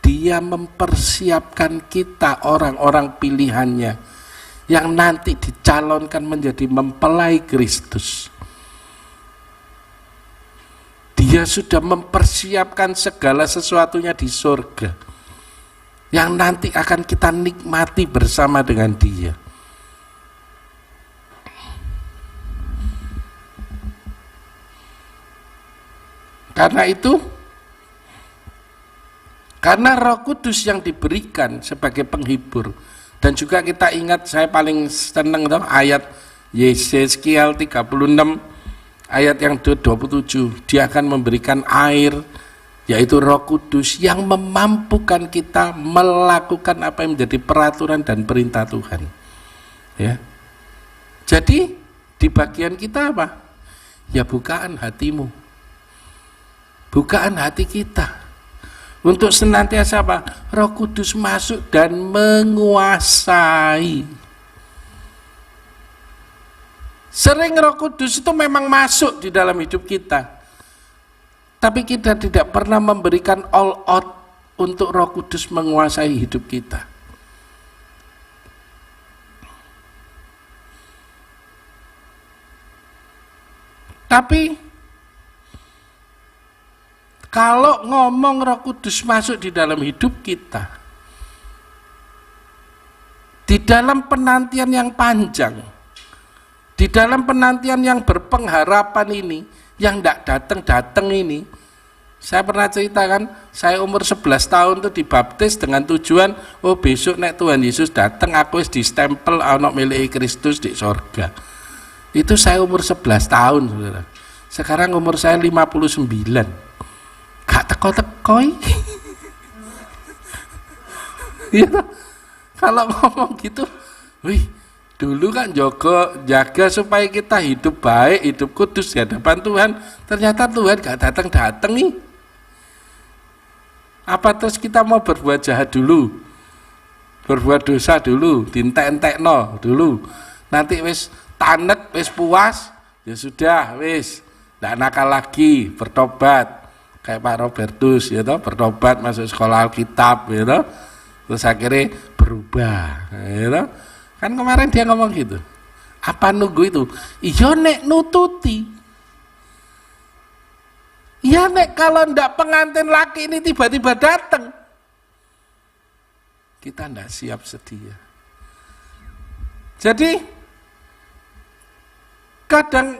Dia mempersiapkan kita, orang-orang pilihannya, yang nanti dicalonkan menjadi mempelai Kristus. Dia sudah mempersiapkan segala sesuatunya di surga, yang nanti akan kita nikmati bersama dengan Dia. Karena itu, karena Roh Kudus yang diberikan sebagai penghibur, dan juga kita ingat, saya paling seneng ayat Yeskiel 36 ayat yang 27, Dia akan memberikan air yaitu Roh Kudus yang memampukan kita melakukan apa yang menjadi peraturan dan perintah Tuhan. Ya. Jadi di bagian kita apa? Ya bukaan hatimu, bukaan hati kita untuk senantiasa apa? Roh Kudus masuk dan menguasai. Sering Roh Kudus itu memang masuk di dalam hidup kita, tapi kita tidak pernah memberikan all out untuk Roh Kudus menguasai hidup kita. Tapi kalau ngomong Roh Kudus masuk di dalam hidup kita, di dalam penantian yang panjang, di dalam penantian yang berpengharapan ini, yang tidak datang-datang ini, saya pernah ceritakan, saya umur 11 tahun itu dibaptis dengan tujuan, oh besok nek Tuhan Yesus datang, aku wis distempel anak milik Kristus di sorga. Itu saya umur 11 tahun, saudara. Sekarang umur saya 59. Gak teko-tekoi. Ya, kalau ngomong gitu, wih, dulu kan jaga supaya kita hidup baik, hidup kudus di hadapan Tuhan. Ternyata Tuhan gak datang-datang nih. Apa terus kita mau berbuat jahat dulu? Berbuat dosa dulu, dintek-entekno dulu. Nanti wis tanek, wis puas, ya sudah, wis ndak nakal lagi, bertobat kayak Pak Robertus, ya toh, bertobat masuk sekolah Alkitab, ya toh, terus akhirnya berubah, ya toh. Kan kemarin dia ngomong gitu. Apa nunggu itu? Iya nek nututi. Iya nek kalau ndak pengantin laki ini tiba-tiba datang, kita ndak siap sedia. Jadi kadang,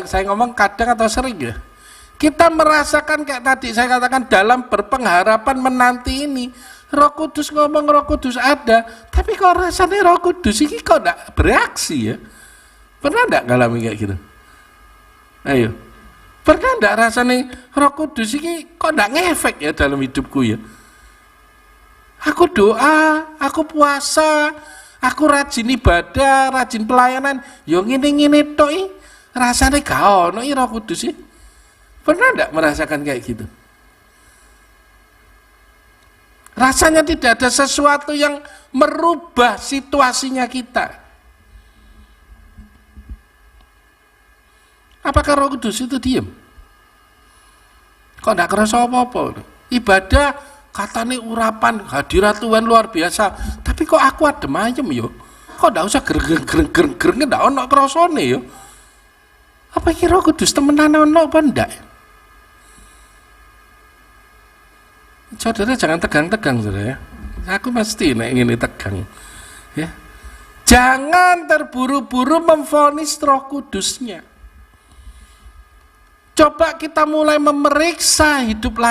saya ngomong kadang atau sering ya, kita merasakan kayak tadi saya katakan dalam berpengharapan menanti ini, Roh Kudus ngomong Roh Kudus ada, tapi kok rasanya Roh Kudus ini kok enggak bereaksi ya? Pernah enggak ngalamin kayak gitu? Ayo, pernah enggak rasanya Roh Kudus ini kok enggak ngefek ya dalam hidupku ya? Aku doa, aku puasa, aku rajin ibadah, rajin pelayanan, yo ngene-ngene tok rasane gak ono Roh Kudus sih. Pernah enggak merasakan kayak gitu? Rasanya tidak ada sesuatu yang merubah situasinya kita. Apakah Roh Kudus itu diam? Kok enggak kerasa apa-apa? Ibadah katanya urapan hadirat Tuhan luar biasa, tapi kok aku adem ayem yo? Kok enggak usah gereng-gereng enggak ono krasane yo? Apa iki Roh Kudus temenan ono apa ndak? Saudara jangan tegang-tegang, saudara ya. Aku pasti nek ngene tegang. Ya. Jangan terburu-buru memvonis Roh Kudusnya. Coba kita mulai memeriksa hidup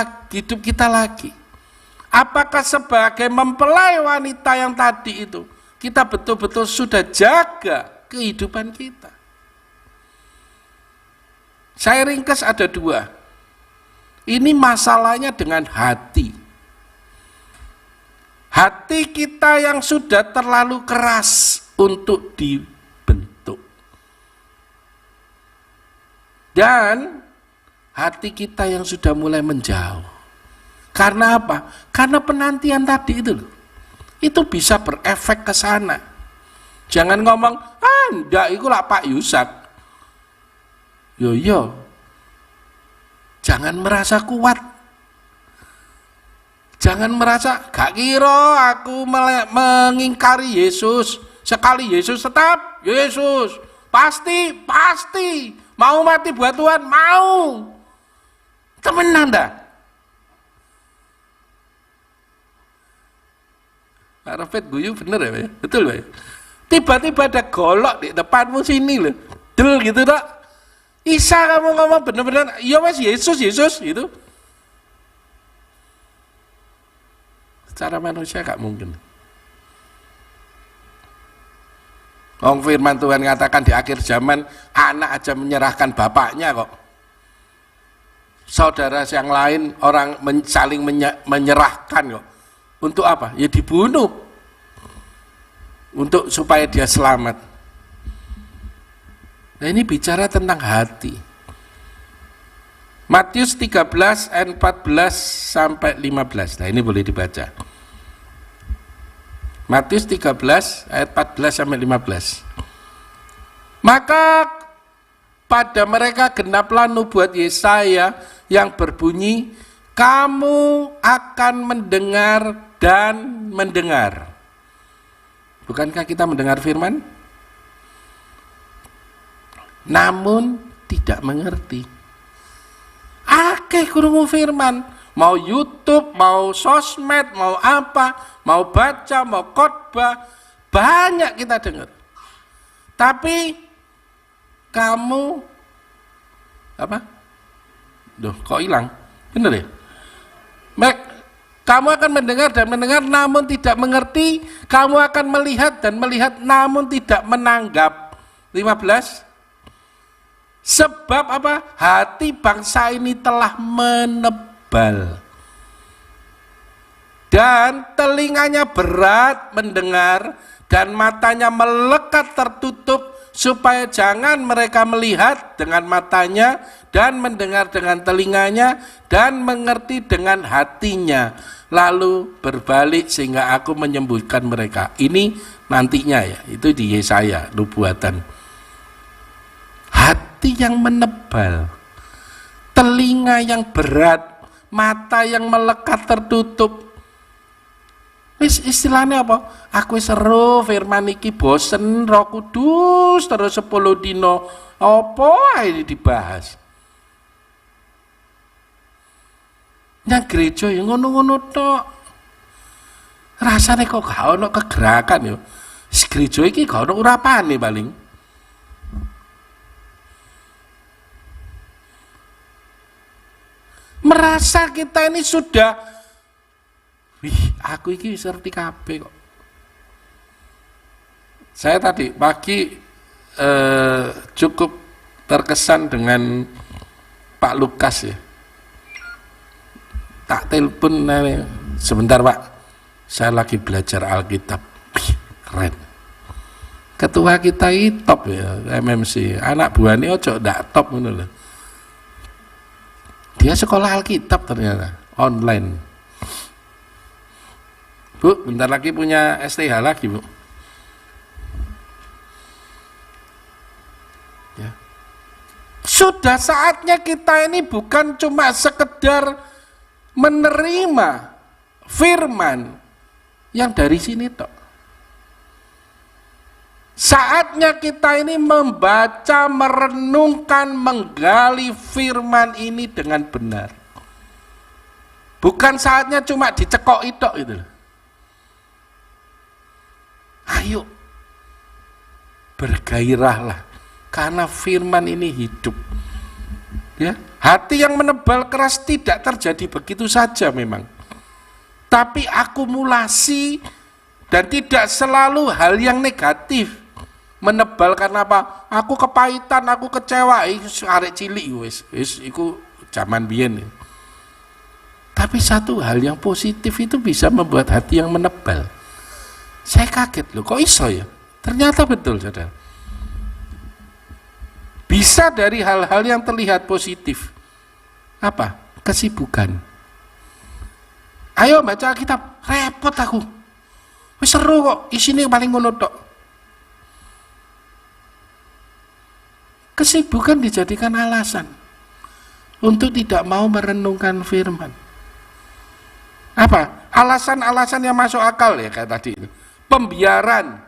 kita lagi. Apakah sebagai mempelai wanita yang tadi itu, kita betul-betul sudah jaga kehidupan kita? Saya ringkas ada dua. Ini masalahnya dengan hati. Hati kita yang sudah terlalu keras untuk dibentuk. Dan hati kita yang sudah mulai menjauh. Karena apa? Karena penantian tadi itu loh. Itu bisa berefek ke sana. Jangan ngomong, ndak iku lah Pak Yusak. Yo. Jangan merasa kuat. Jangan merasa gak kira aku mengingkari Yesus. Sekali Yesus tetap Yesus. Pasti mau mati buat Tuhan, mau. Temenan dah. Pak Rafet guyu bener ya, betul ya. Tiba-tiba ada golok di depanmu sini loh, del gitu tak? Isa kamu ngomong bener-bener, iya mas Yesus gitu. Secara manusia gak mungkin. Firman Tuhan katakan di akhir zaman anak aja menyerahkan bapaknya kok. saudara yang lain, orang saling menyerahkan kok. Untuk apa? Ya dibunuh. Untuk supaya dia selamat. Nah ini bicara tentang hati. Matius 13 ayat 14 sampai 15. Nah ini boleh dibaca. Matius 13 ayat 14 sampai 15. Maka pada mereka genaplah nubuat Yesaya yang berbunyi, kamu akan mendengar dan mendengar. Bukankah kita mendengar firman? Namun tidak mengerti. Akeh krungu firman, mau YouTube, mau sosmed, mau apa, mau baca, mau khotbah, banyak kita dengar. Tapi kamu apa? Duh, kok hilang? Bener ya? Kamu akan mendengar dan mendengar namun tidak mengerti, kamu akan melihat dan melihat namun tidak menanggap. 15. Sebab apa? Hati bangsa ini telah menebal dan telinganya berat mendengar dan matanya melekat tertutup, supaya jangan mereka melihat dengan matanya dan mendengar dengan telinganya dan mengerti dengan hatinya, lalu berbalik sehingga aku menyembuhkan mereka. Ini nantinya ya, itu di Yesaya, nubuatan. Hati yang menebal, telinga yang berat, mata yang melekat tertutup. Istilahnya apa? Aku seru firman iki bosen Roh Kudus terus 10 dino. Apa ini dibahas? Nang gereja ya ngono-ngono tok. Rasane kok gak ono kegerakan yo. Gereja iki gak ono urapane paling. Merasa kita ini sudah, aku iki wis ngerti kabeh kok. Saya tadi pagi cukup terkesan dengan Pak Lukas ya. Tak telepon, sebentar Pak, saya lagi belajar Alkitab. Keren. Ketua kita ini top ya, MMC. Anak buahnya ojo ndak top ngono lho. Dia sekolah Alkitab ternyata, online. Bu, bentar lagi punya STH lagi, Bu. Ya. Sudah saatnya kita ini bukan cuma sekedar menerima firman yang dari sini tok. Saatnya kita ini membaca, merenungkan, menggali firman ini dengan benar. Bukan saatnya cuma dicekok itu gitu. Ayo bergairahlah karena firman ini hidup. Ya, hati yang menebal keras tidak terjadi begitu saja memang. Tapi akumulasi dan tidak selalu hal yang negatif. Menebal karena apa? Aku kepahitan, aku kecewa, arek cilik wis iku zaman biyen. Tapi satu hal yang positif itu bisa membuat hati yang menebal. Saya kaget loh, kok iso ya? Ternyata betul, Saudara. Bisa dari hal-hal yang terlihat positif. Apa? Kesibukan. Ayo baca Alkitab, repot aku. Wis seru kok, isine paling ngono tok. Kesibukan dijadikan alasan untuk tidak mau merenungkan firman. Apa? Alasan-alasan yang masuk akal ya kayak tadi itu. Pembiaran.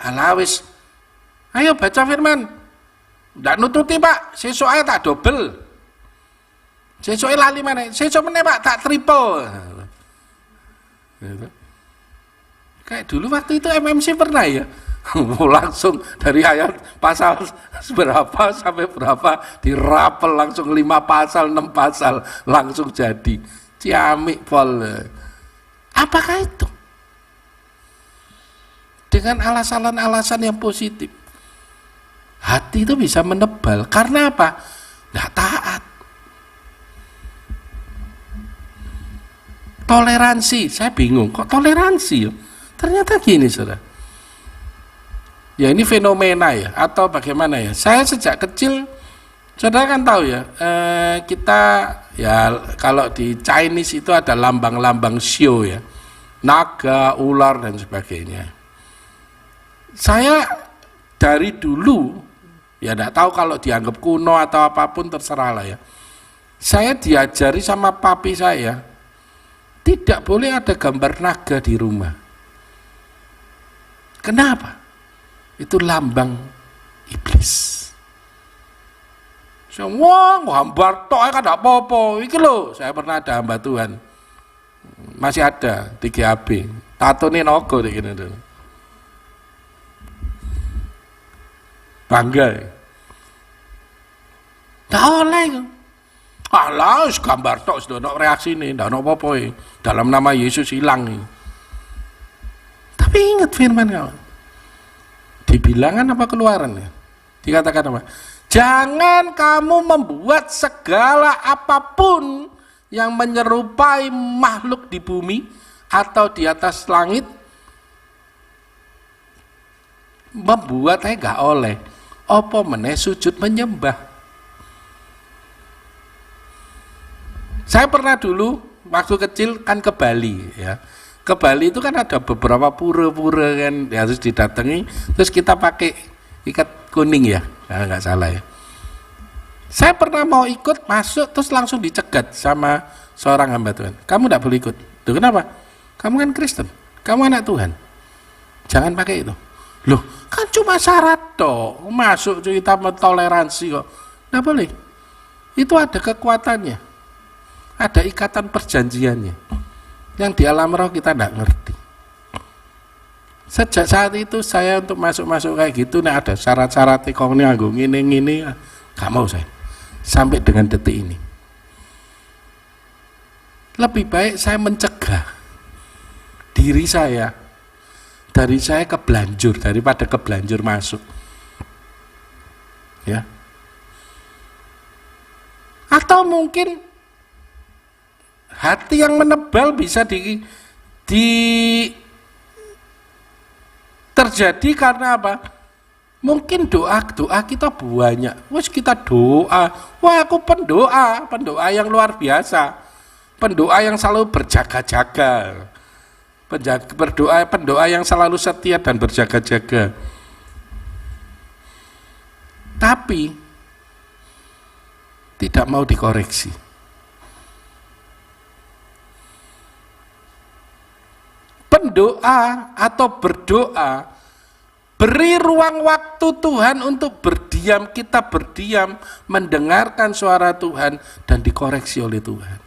Halawis. Ayo baca firman. Ndak nututi Pak, sesuk ae tak dobel. Sesuk lali maneh. Sesuk meneh Pak tak triple. Gitu. Kayak dulu waktu itu MMC pernah ya. Langsung dari ayat pasal berapa sampai berapa dirapel langsung 5 pasal 6 pasal langsung jadi ciamik pol. Apakah itu dengan alasan-alasan yang positif hati itu bisa menebal? Karena apa? Tidak taat. Toleransi, saya bingung, kok toleransi ya? Ternyata gini, saudara. Ya ini fenomena ya, atau bagaimana ya? Saya sejak kecil, saudara kan tahu ya, kita ya kalau di Chinese itu ada lambang-lambang show ya, naga, ular dan sebagainya. Saya dari dulu, ya tidak tahu kalau dianggap kuno atau apapun terserah lah ya. Saya diajari sama papi saya, tidak boleh ada gambar naga di rumah. Kenapa? Itu lambang iblis. Semua gambar tok kan tidak apa-apa. Iki loh, saya pernah ada hamba Tuhan. Masih ada di GAB. Tato ini nogo di gini dulu. Bangga. Tak oleh. Alah, gambar tok sudah ada reaksi ini, tidak ada apa-apa. Dalam nama Yesus hilang. Tapi ingat firman kawan. Di Bilangan apa Keluaran ya? Dikatakan apa? Jangan kamu membuat segala apapun yang menyerupai makhluk di bumi atau di atas langit, membuat gak oleh. Apa meneh sujud menyembah. Saya pernah dulu waktu kecil kan ke Bali ya. Ke Bali itu kan ada beberapa pura-pura kan harus didatangi, terus kita pakai ikat kuning ya, nggak salah ya. Saya pernah mau ikut masuk terus langsung dicegat sama seorang hamba Tuhan. Kamu tidak boleh ikut. Tuh kenapa? Kamu kan Kristen, kamu anak Tuhan. Jangan pakai itu. Loh, kan cuma syarat toh. Masuk kita toleransi kok. Nggak boleh. Itu ada kekuatannya. Ada ikatan perjanjiannya. Yang di alam roh kita tidak ngerti. Sejak saat itu saya untuk masuk-masuk kayak gitu, nih ada syarat-syarat kok nganggo ngini, gak mau saya. Sampai dengan detik ini. Lebih baik saya mencegah diri saya dari saya kebelanjur daripada kebelanjur masuk. Ya. Atau mungkin hati yang menebal bisa terjadi karena apa? Mungkin doa kita banyak. Wes kita doa. Wah, aku pendoa yang luar biasa. Pendoa yang selalu berjaga-jaga. Pendoa yang selalu setia dan berjaga-jaga. Tapi tidak mau dikoreksi. Pendoa atau berdoa, beri ruang waktu Tuhan untuk berdiam, kita berdiam, mendengarkan suara Tuhan dan dikoreksi oleh Tuhan.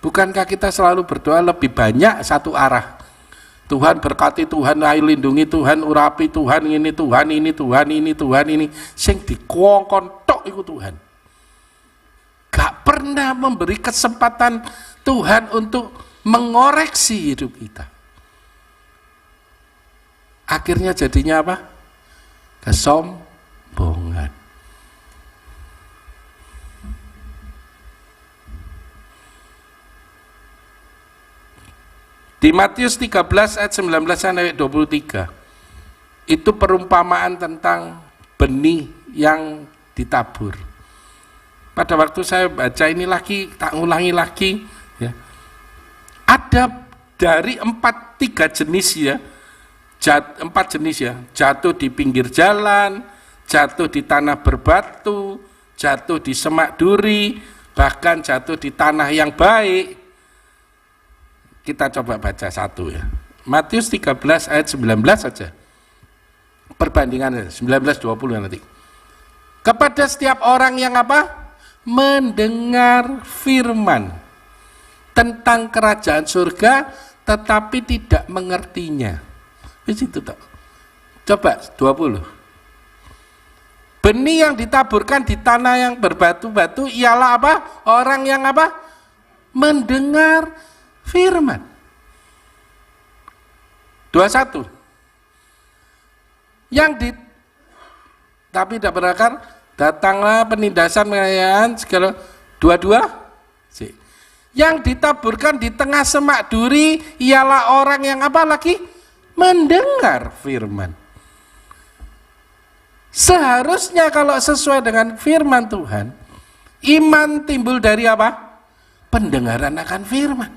Bukankah kita selalu berdoa lebih banyak satu arah? Tuhan berkati, Tuhan lindungi, Tuhan urapi, Tuhan ini, Tuhan ini, Tuhan ini, Tuhan ini, sing dikongkon tok iku Tuhan. Gak pernah memberi kesempatan Tuhan untuk mengoreksi hidup kita. Akhirnya jadinya apa? Kesombongan. Di Matius 13 ayat 19 sampai 23 itu perumpamaan tentang benih yang ditabur. Pada waktu saya baca ini lagi, tak ulangi lagi ya. Ada dari 3 jenis ya, 4 jenis ya, jatuh di pinggir jalan, jatuh di tanah berbatu, jatuh di semak duri, bahkan jatuh di tanah yang baik. Kita coba baca satu ya, Matius 13 ayat 19 saja, perbandingannya 19-20 nanti. Kepada setiap orang yang apa? Mendengar firman tentang kerajaan surga tetapi tidak mengertinya. Di situ toh. Coba 20. Benih yang ditaburkan di tanah yang berbatu-batu ialah apa? Orang yang apa? Mendengar firman. 21. Tapi tidak berakar, datanglah penindasan penganiayaan segala dua-dua. Yang ditaburkan di tengah semak duri ialah orang yang apa lagi? Mendengar firman. Seharusnya kalau sesuai dengan firman Tuhan, iman timbul dari apa? Pendengaran akan firman.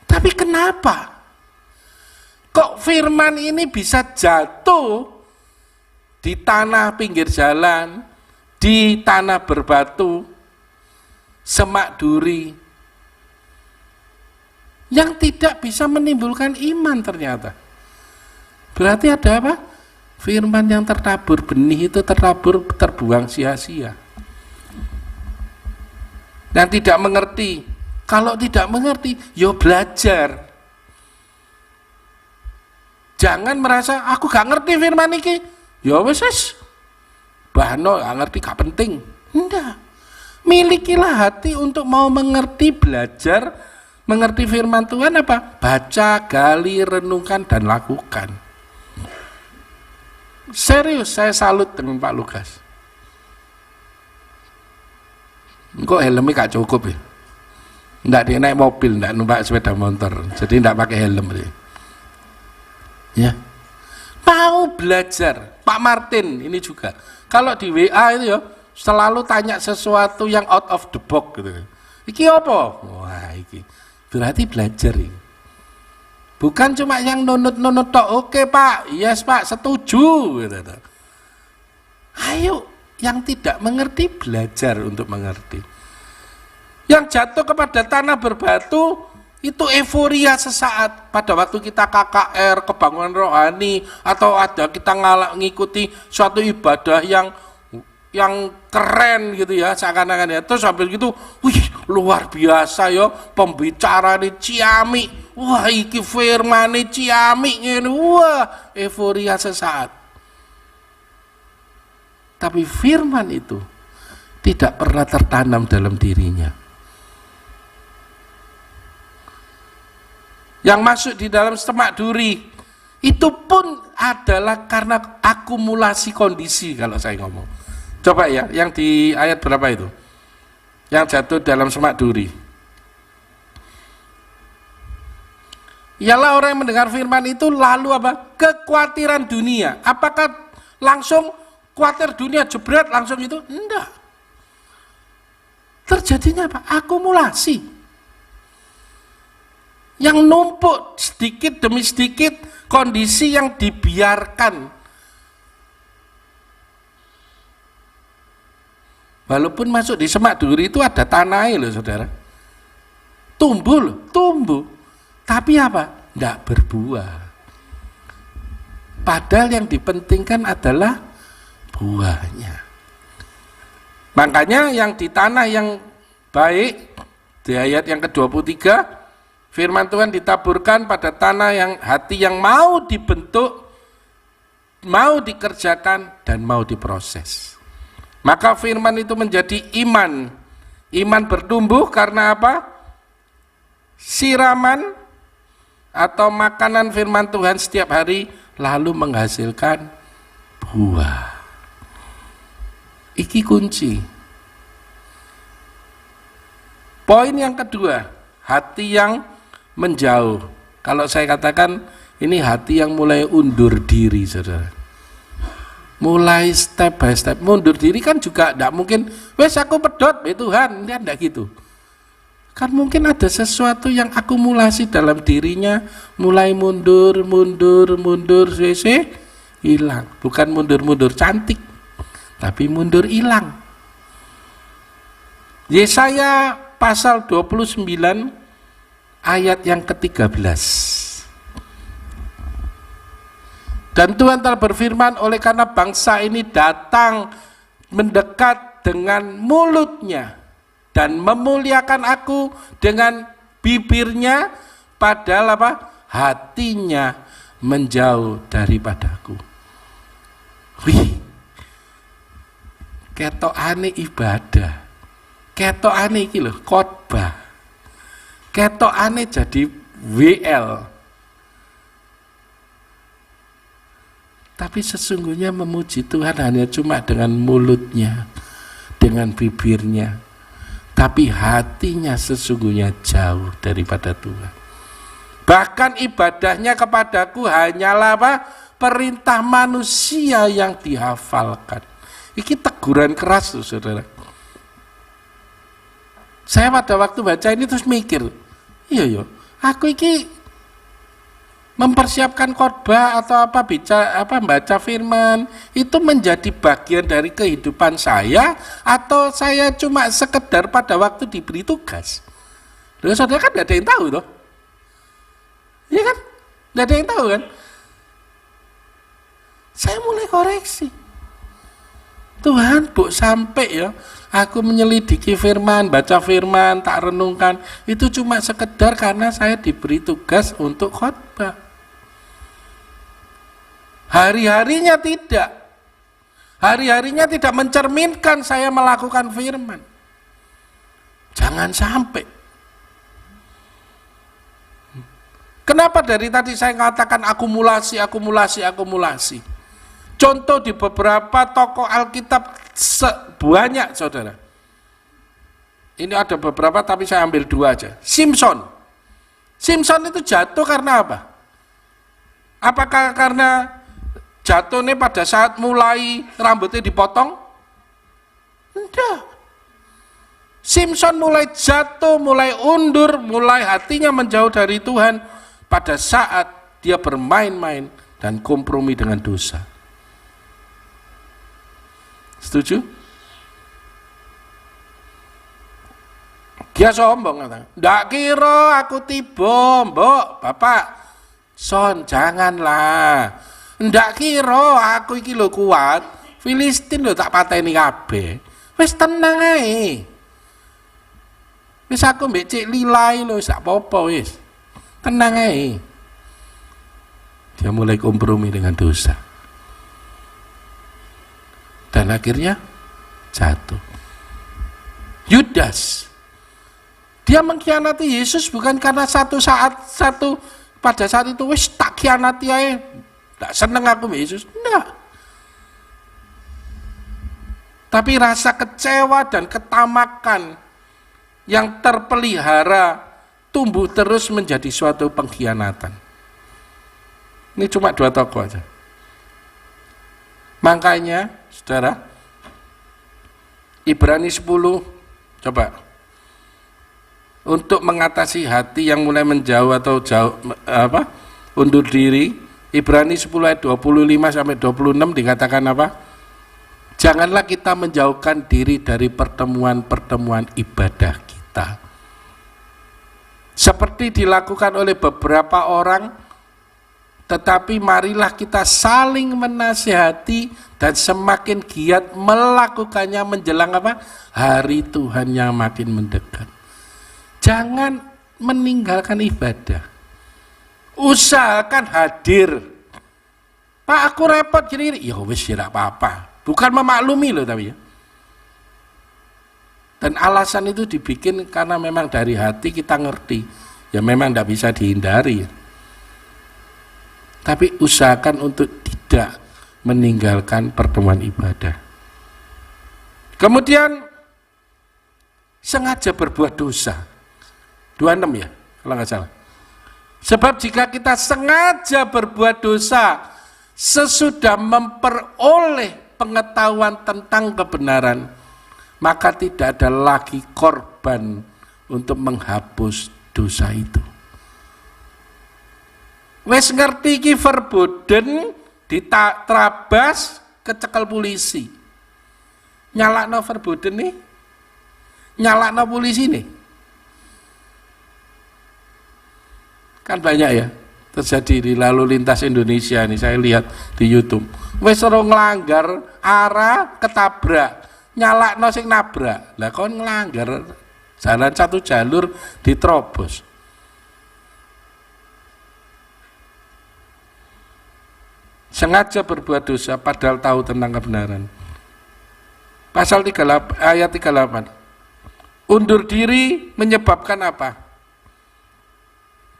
Tapi kenapa kok firman ini bisa jatuh di tanah pinggir jalan, di tanah berbatu, semak duri, yang tidak bisa menimbulkan iman ternyata? Berarti ada apa? Firman yang tertabur, benih itu tertabur, terbuang sia-sia. Dan tidak mengerti. Kalau tidak mengerti, yo belajar. Jangan merasa aku gak ngerti firman ini. Ya wes, bahno gak ngerti gak penting. Enggak. Milikilah hati untuk mau mengerti, belajar, mengerti firman Tuhan apa? Baca, gali, renungkan dan lakukan. Serius, saya salut dengan Pak Lukas. Kok helmnya gak cukup ya? Nggak dia naik mobil, nggak numpak sepeda motor, jadi nggak pakai helm dia. Ya, mau belajar. Pak Martin ini juga, kalau di WA itu ya selalu tanya sesuatu yang out of the box gitu. Iki apa? Wah, iki berarti belajar ini. Bukan cuma yang nunut-nunut tok. Oke Pak, yes Pak, setuju gitu. Ayo, yang tidak mengerti belajar untuk mengerti. Yang jatuh kepada tanah berbatu itu euforia sesaat. Pada waktu kita KKR, kebangunan rohani, atau ada kita ngikuti suatu ibadah yang keren gitu ya, seakan-akan ya. Terus habis gitu, wih luar biasa ya, pembicara nih ciamik, wah iki firman nih ciamik ini, wah euforia sesaat. Tapi firman itu tidak pernah tertanam dalam dirinya. Yang masuk di dalam semak duri itu pun adalah karena akumulasi kondisi. Kalau saya ngomong, coba ya, yang di ayat berapa itu, yang jatuh dalam semak duri, ialah orang yang mendengar firman itu lalu apa? Kekhawatiran dunia. Apakah langsung khawatir dunia jebret langsung itu? Enggak. Terjadinya apa? Akumulasi yang numpuk sedikit demi sedikit, kondisi yang dibiarkan. Walaupun masuk di semak duri itu ada tanahnya loh saudara, tumbuh loh, tumbuh, tapi apa? Tidak berbuah. Padahal yang dipentingkan adalah buahnya. Makanya yang di tanah yang baik, di ayat yang ke-23, firman Tuhan ditaburkan pada tanah yang hati yang mau dibentuk, mau dikerjakan, dan mau diproses. Maka firman itu menjadi iman. Iman bertumbuh karena apa? Siraman atau makanan firman Tuhan setiap hari lalu menghasilkan buah. Iki kunci. Poin yang kedua, hati yang menjauh. Kalau saya katakan ini hati yang mulai undur diri, saudara. Mulai step by step. Mundur diri kan juga tidak mungkin, wes aku pedot, Tuhan, tidak gitu. Kan mungkin ada sesuatu yang akumulasi dalam dirinya, mulai mundur, hilang. Bukan mundur cantik, tapi mundur hilang. Yesaya pasal 29 ayat yang ke-13. Dan Tuhan telah berfirman, oleh karena bangsa ini datang mendekat dengan mulutnya dan memuliakan aku dengan bibirnya, padahal apa? Hatinya menjauh daripadaku. Wih, ketokane ibadah, ketokane iki lho khotbah, ketokane jadi WL. Tapi sesungguhnya memuji Tuhan hanya cuma dengan mulutnya, dengan bibirnya. Tapi hatinya sesungguhnya jauh daripada Tuhan. Bahkan ibadahnya kepadaku hanyalah apa? Perintah manusia yang dihafalkan. Ini teguran keras tuh, saudara. Saya pada waktu baca ini terus mikir, iya aku ini mempersiapkan khotbah atau baca firman itu menjadi bagian dari kehidupan saya, atau saya cuma sekedar pada waktu diberi tugas. Loh, saudara kan tidak ada yang tahu toh, iya kan, tidak ada yang tahu kan. Saya mulai koreksi, Tuhan, sampai ya aku menyelidiki firman, baca firman, tak renungkan, itu cuma sekedar karena saya diberi tugas untuk khotbah. Hari-harinya tidak. Hari-harinya tidak mencerminkan saya melakukan firman. Jangan sampai. Kenapa dari tadi saya katakan akumulasi? Contoh di beberapa tokoh Alkitab banyak, saudara. Ini ada beberapa tapi saya ambil 2 aja. Simpson itu jatuh karena apa? Apakah karena jatuhnya pada saat mulai rambutnya dipotong? Tidak. Simpson mulai jatuh, mulai undur, mulai hatinya menjauh dari Tuhan pada saat dia bermain-main dan kompromi dengan dosa. Setuju? Dia sombong, kata, ndak kira aku tiba, mbok, bapak. Son, janganlah. Ndak kira aku iki lho kuat, Filistin lho tak pateni kabeh. Wis tenang ae. Wis aku mbek Cik Lilai lho sak apa-apa wis. Tenang ae. Dia mulai kompromi dengan dosa. Dan akhirnya jatuh. Yudas, dia mengkhianati Yesus bukan karena pada saat itu wis tak khianati ae. Tak seneng aku sama Yesus, enggak. Tapi rasa kecewa dan ketamakan yang terpelihara tumbuh terus menjadi suatu pengkhianatan. Ini cuma 2 tokoh aja. Makanya, saudara, Ibrani 10, coba. Untuk mengatasi hati yang mulai menjauh atau undur diri, Ibrani 10 ayat 25 sampai 26 dikatakan apa? Janganlah kita menjauhkan diri dari pertemuan-pertemuan ibadah kita. Seperti dilakukan oleh beberapa orang, tetapi marilah kita saling menasihati dan semakin giat melakukannya menjelang apa? Hari Tuhan yang makin mendekat. Jangan meninggalkan ibadah. Usahakan hadir. Pak, aku repot gini. Ya wis tidak apa-apa. Bukan memaklumi loh tapi ya. Dan alasan itu dibikin karena memang dari hati kita ngerti. Ya memang tidak bisa dihindari. Tapi usahakan untuk tidak meninggalkan pertemuan ibadah. Kemudian sengaja berbuat dosa. 26 ya, kalau nggak salah. Sebab jika kita sengaja berbuat dosa sesudah memperoleh pengetahuan tentang kebenaran, maka tidak ada lagi korban untuk menghapus dosa itu. Wes ngerti ki verboten diterabas kecekel polisi. Nyalakno verboten nih, nyalakno polisi nih. Kan banyak ya terjadi di lalu lintas Indonesia ini, saya lihat di YouTube. Wes ora nglanggar arah ketabrak, nyalakno sing nabrak. Lah kon nglanggar jalan satu jalur diterobos. Sengaja berbuat dosa padahal tahu tentang kebenaran. Pasal 38 ayat 38. Undur diri menyebabkan apa?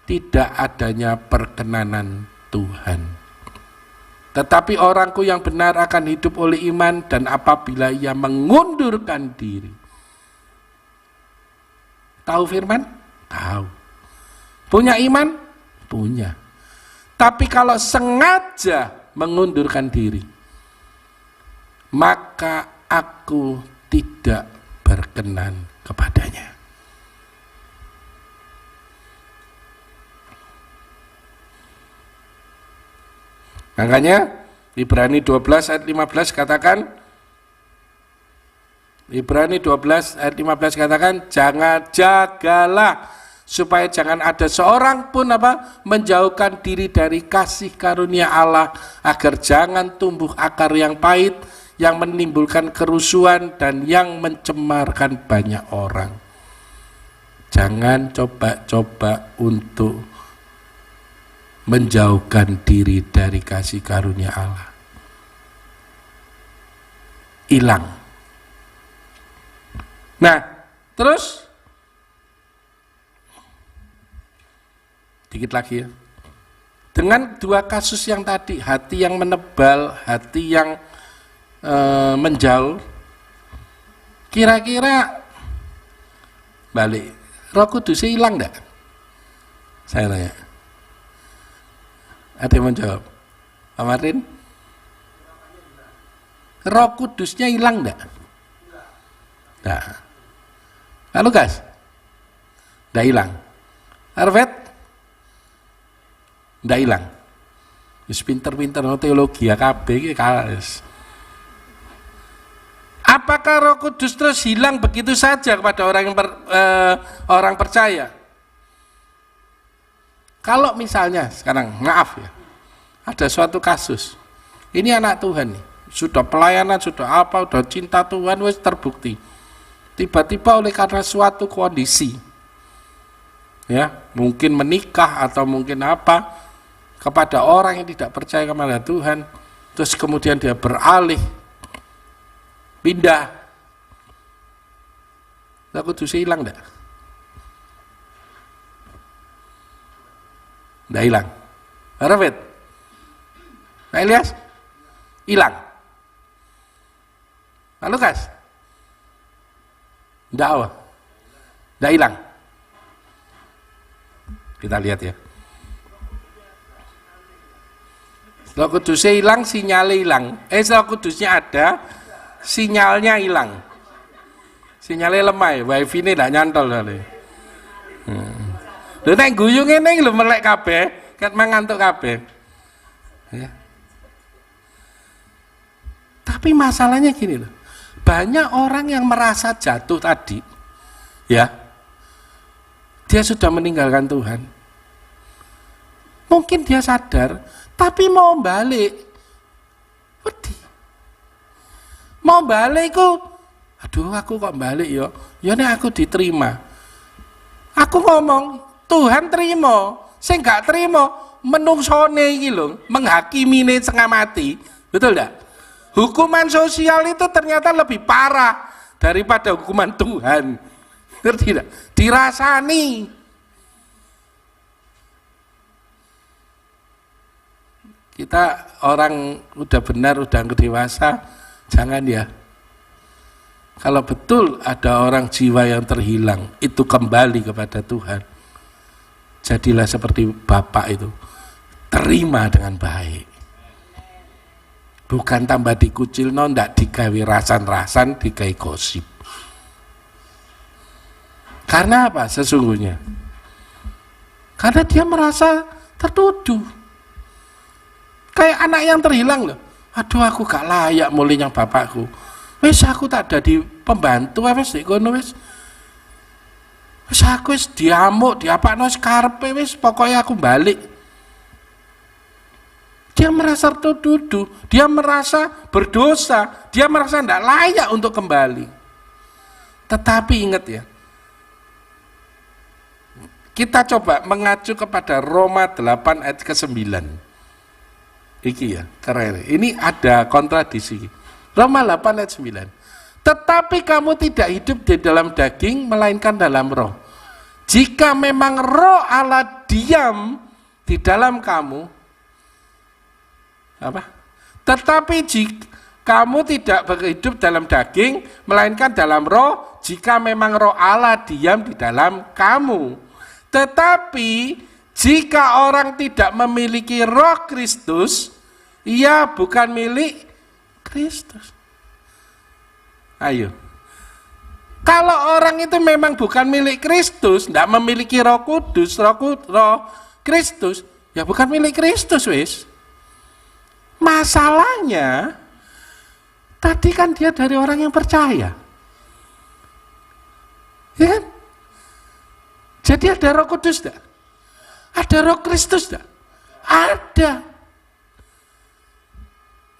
Tidak adanya perkenanan Tuhan. Tetapi orangku yang benar akan hidup oleh iman, dan apabila ia mengundurkan diri. Tahu firman? Tahu. Punya iman? Punya. Tapi kalau sengaja mengundurkan diri, maka aku tidak berkenan kepadanya. Makanya Ibrani 12 ayat 15 katakan, Ibrani 12 ayat 15 katakan, jagalah supaya jangan ada seorang pun menjauhkan diri dari kasih karunia Allah, agar jangan tumbuh akar yang pahit yang menimbulkan kerusuhan dan yang mencemarkan banyak orang. Jangan coba-coba untuk menjauhkan diri dari kasih karunia Allah. Hilang. Nah, terus dikit lagi ya. Dengan dua kasus yang tadi, hati yang menebal, hati yang menjauh, kira-kira balik, Roh Kudusnya hilang enggak? Saya tanya. Ada yang menjawab? Pak Martin? Roh Kudusnya hilang enggak? Nah. Lalu guys? Enggak hilang. Arvet? Enggak hilang. Wis pinter-pinter teologi KB iki kalis. Apakah Roh Kudus terus hilang begitu saja kepada orang yang orang percaya? Kalau misalnya sekarang, maaf ya, ada suatu kasus, ini anak Tuhan nih, sudah pelayanan, sudah apa, sudah cinta Tuhan, wis terbukti. Tiba-tiba oleh karena suatu kondisi, ya, mungkin menikah atau mungkin apa, kepada orang yang tidak percaya kepada Tuhan, terus kemudian dia beralih, pindah, Roh Kudus hilang enggak? Enggak hilang. Rafid? Pak Ilyas? Hilang. Pak Lukas? Enggak apa? Enggak hilang. Kita lihat ya. Roh Kudusnya hilang, sinyalnya hilang. Roh Kudusnya ada, sinyalnya hilang. Sinyalnya lemah ya, wifi ini enggak nyantol kali. Lho nek guyu ngene lho melek kabeh, ket mangantuk kabeh. Ya. Tapi masalahnya gini loh. Banyak orang yang merasa jatuh tadi, ya. Dia sudah meninggalkan Tuhan. Mungkin dia sadar, tapi mau balik. Wedi. Mau balik kok, aduh aku kok balik ya. Ya nek aku diterima. Aku ngomong Tuhan terima, saya nggak terima, menungsone iki lho, menghakimine setengah mati, betul enggak? Hukuman sosial itu ternyata lebih parah daripada hukuman Tuhan, ngerti tidak? Dirasani. Kita orang udah benar, udah dewasa, jangan ya. Kalau betul ada orang jiwa yang terhilang, itu kembali kepada Tuhan. Jadilah seperti Bapak itu, terima dengan baik. Bukan tambah dikucil, ndak digawe rasan-rasan, digawe gosip. Karena apa sesungguhnya? Karena dia merasa tertuduh. Kayak anak yang terhilang loh. Aduh aku gak layak mulai yang bapakku. Wes aku tak ada di pembantu, wes di kono wes. Wis aku wis diamuk, diapakno karepe wis pokoknya aku balik. Dia merasa tertuduh, dia merasa berdosa, dia merasa tidak layak untuk kembali. Tetapi ingat ya, kita coba mengacu kepada Roma 8 ayat ke-9. Iki ya, keren. Ini ada kontradiksi. Roma 8 ayat 9. Tetapi kamu tidak hidup di dalam daging, melainkan dalam roh. Jika memang roh Allah diam di dalam kamu, apa? Tetapi jika kamu tidak hidup dalam daging, melainkan dalam roh, jika memang roh Allah diam di dalam kamu. Tetapi jika orang tidak memiliki roh Kristus, ia bukan milik Kristus. Ayo. Kalau orang itu memang bukan milik Kristus, tidak memiliki roh kudus, roh Kristus, ya bukan milik Kristus wis. Masalahnya, tadi kan dia dari orang yang percaya. Ya kan? Jadi ada roh kudus enggak? Ada roh Kristus enggak? Ada.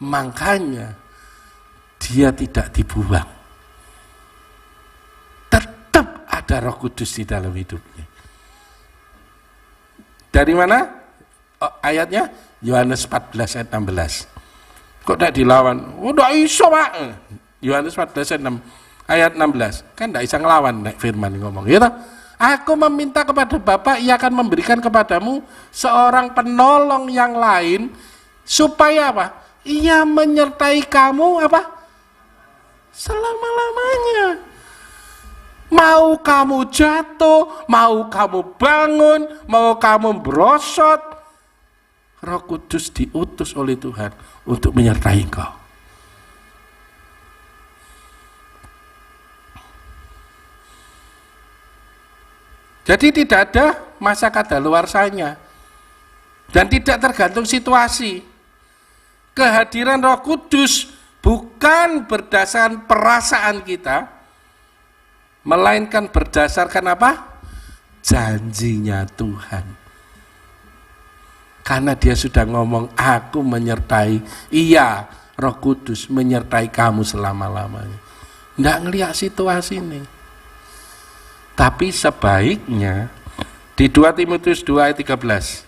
Makanya dia tidak dibuang. Tetap ada roh kudus di dalam hidupnya. Dari mana? Ayatnya Yohanes 14 ayat 16. Kok tidak dilawan? Oh, tidak iso Pak. Yohanes 14 ayat 16. Kan tidak bisa ngelawan nek firman ngomong. Ya toh? Aku meminta kepada Bapa, ia akan memberikan kepadamu seorang penolong yang lain supaya apa? Ia menyertai kamu apa? Selama-lamanya. Mau kamu jatuh, mau kamu bangun, mau kamu berosot, Roh Kudus diutus oleh Tuhan untuk menyertai engkau. Jadi tidak ada masa kadaluarsanya dan tidak tergantung situasi. Kehadiran Roh Kudus bukan berdasarkan perasaan kita, melainkan berdasarkan apa? Janjinya Tuhan. Karena dia sudah ngomong, aku menyertai, iya Roh Kudus menyertai kamu selama-lamanya. Nggak ngelihat situasi ini. Tapi sebaiknya di 2 Timotius 2 ayat 13.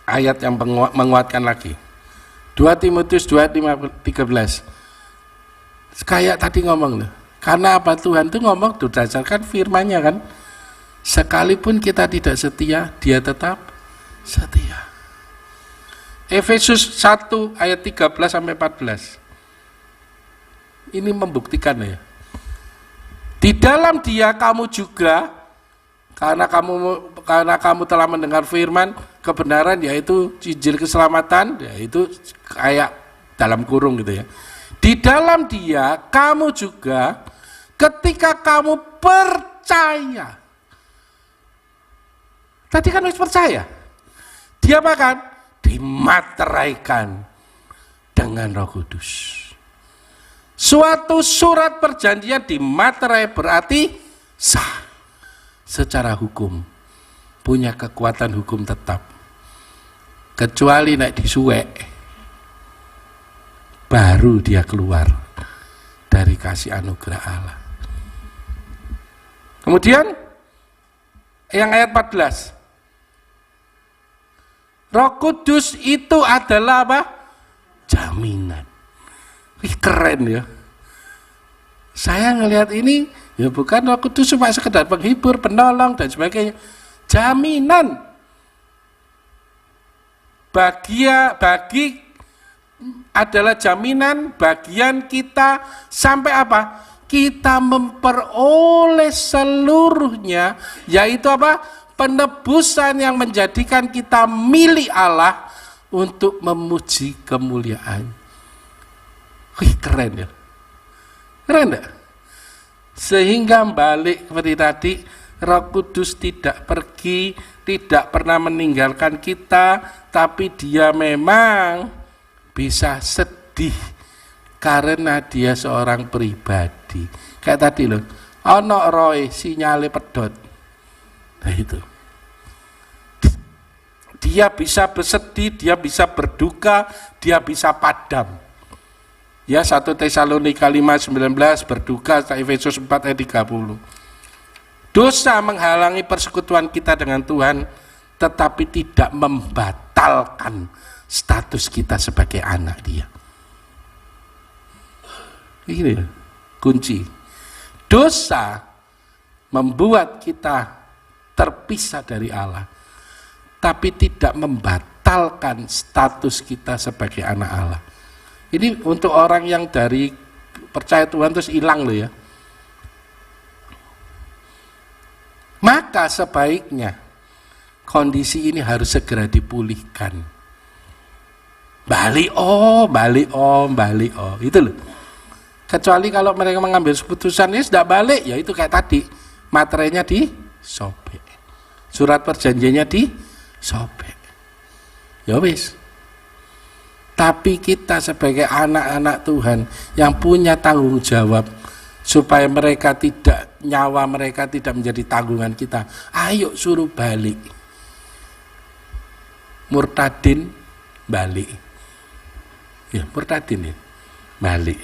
Ayat yang menguatkan lagi. 2 Timotius 2 ayat 13. Kayak tadi ngomong loh. Karena apa? Tuhan itu ngomong berdasarkan firman-Nya kan. Sekalipun kita tidak setia, dia tetap setia. Efesus 1 ayat 13 sampai 14. Ini membuktikan ya. Di dalam dia kamu juga, karena kamu telah mendengar firman kebenaran, yaitu Injil keselamatan, yaitu kayak dalam kurung gitu ya. Di dalam dia kamu juga ketika kamu percaya. Tadi kan harus percaya. Dia bahkan dimateraikan dengan Roh Kudus. Suatu surat perjanjian dimaterai berarti sah secara hukum, punya kekuatan hukum tetap. Kecuali naik disuwek, baru dia keluar dari kasih anugerah Allah. Kemudian yang ayat 14. Roh Kudus itu adalah apa? Jaminan. Wih, keren ya. Saya ngelihat ini ya bukan Roh Kudus cuma sekedar penghibur, penolong dan sebagainya. Jaminan bagi adalah jaminan bagian kita sampai apa? Kita memperoleh seluruhnya, yaitu apa? Penebusan yang menjadikan kita milik Allah untuk memuji kemuliaan. Wih, keren ya. Keren enggak? Sehingga balik seperti tadi, Roh Kudus tidak pergi, tidak pernah meninggalkan kita, tapi dia memang bisa sedih karena dia seorang pribadi. Kayak tadi loh, ono roe sinyale pedot. Nah itu. Dia bisa bersedih, dia bisa berduka, dia bisa padam. Ya, 1 Tesalonika 5:19 berduka, Efesus 4 ayat 30. Dosa menghalangi persekutuan kita dengan Tuhan, tetapi tidak membatalkan status kita sebagai anak Dia. Ini kunci. Dosa membuat kita terpisah dari Allah, tapi tidak membatalkan membatalkan status kita sebagai anak Allah. Ini untuk orang yang dari percaya Tuhan terus hilang loh ya. Maka sebaiknya kondisi ini harus segera dipulihkan. Balik itu loh. Kecuali kalau mereka mengambil keputusan ini sudah balik, ya itu kayak tadi, materainya disobek, surat perjanjiannya disobek, ya wis. Tapi kita sebagai anak-anak Tuhan yang punya tanggung jawab supaya nyawa mereka tidak menjadi tanggungan kita, ayo suruh balik. Murtadin balik, ya murtadin ya balik.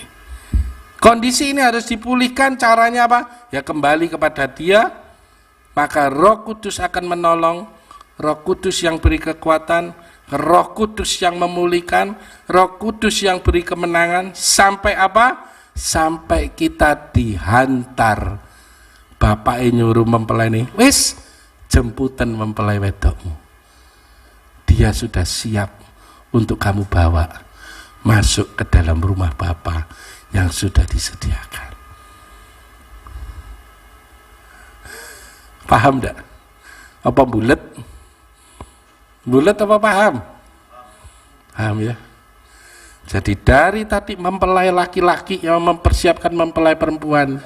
Kondisi ini harus dipulihkan. Caranya apa? Ya kembali kepada Dia, maka Roh Kudus akan menolong. Roh Kudus yang beri kekuatan, Roh Kudus yang memulihkan, Roh Kudus yang beri kemenangan. Sampai apa? Sampai kita dihantar. Bapak nyuruh mempelai ini, wis jemputan mempelai wedokmu. Dia sudah siap untuk kamu bawa masuk ke dalam rumah Bapa yang sudah disediakan. Paham enggak? Apa bulet? Bulet apa paham? Paham ya? Jadi dari tadi mempelai laki-laki yang mempersiapkan mempelai perempuan,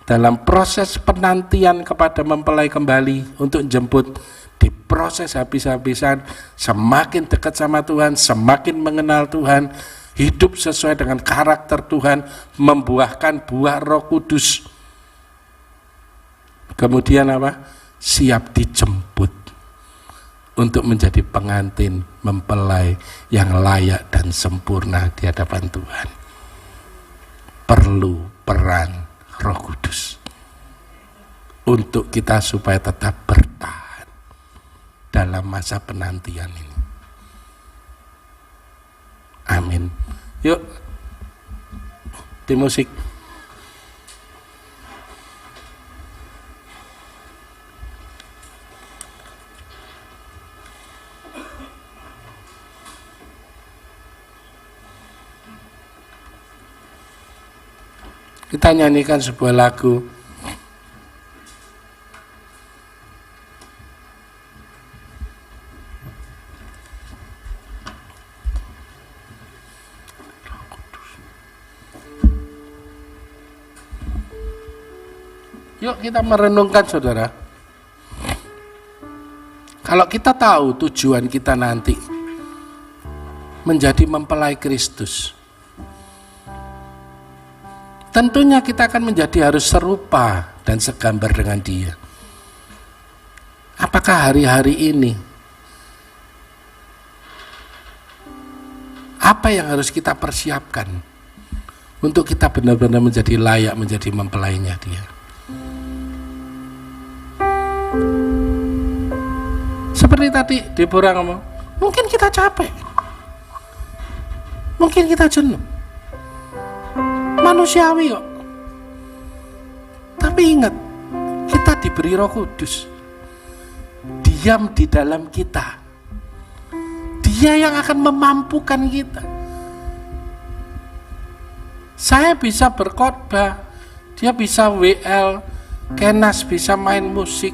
dalam proses penantian kepada mempelai kembali untuk jemput, diproses habis-habisan, semakin dekat sama Tuhan, semakin mengenal Tuhan, hidup sesuai dengan karakter Tuhan, membuahkan buah Roh Kudus. Kemudian apa? Siap dijemput untuk menjadi pengantin mempelai yang layak dan sempurna di hadapan Tuhan. Perlu peran Roh Kudus untuk kita supaya tetap bertahan dalam masa penantian ini. Amin. Yuk, di musik. Kita nyanyikan sebuah lagu. Yuk kita merenungkan saudara. Kalau kita tahu tujuan kita nanti menjadi mempelai Kristus, tentunya kita akan menjadi harus serupa dan segambar dengan Dia. Apakah hari-hari ini apa yang harus kita persiapkan untuk kita benar-benar menjadi layak menjadi mempelainya Dia? Seperti tadi Deborah ngomong, mungkin kita capek, mungkin kita jenuh, manusiawi kok. Tapi ingat, kita diberi Roh Kudus, diam di dalam kita. Dia yang akan memampukan kita. Saya bisa berkhotbah, dia bisa WL, Kenas bisa main musik.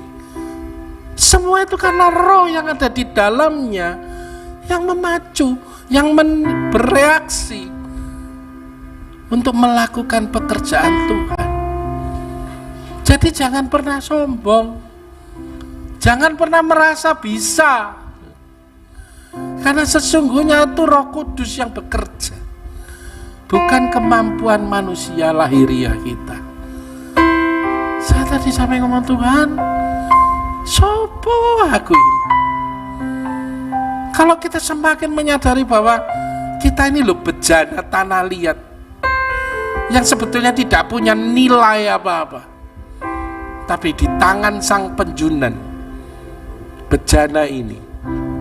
Semua itu karena roh yang ada di dalamnya yang memacu, yang bereaksi untuk melakukan pekerjaan Tuhan. Jadi jangan pernah sombong, jangan pernah merasa bisa, karena sesungguhnya itu Roh Kudus yang bekerja, bukan kemampuan manusia lahiriah kita. Saya tadi sampai ngomong, Tuhan, sopo aku ini. Kalau kita semakin menyadari bahwa kita ini loh bejana tanah liat yang sebetulnya tidak punya nilai apa-apa, tapi di tangan Sang Penjunan, bejana ini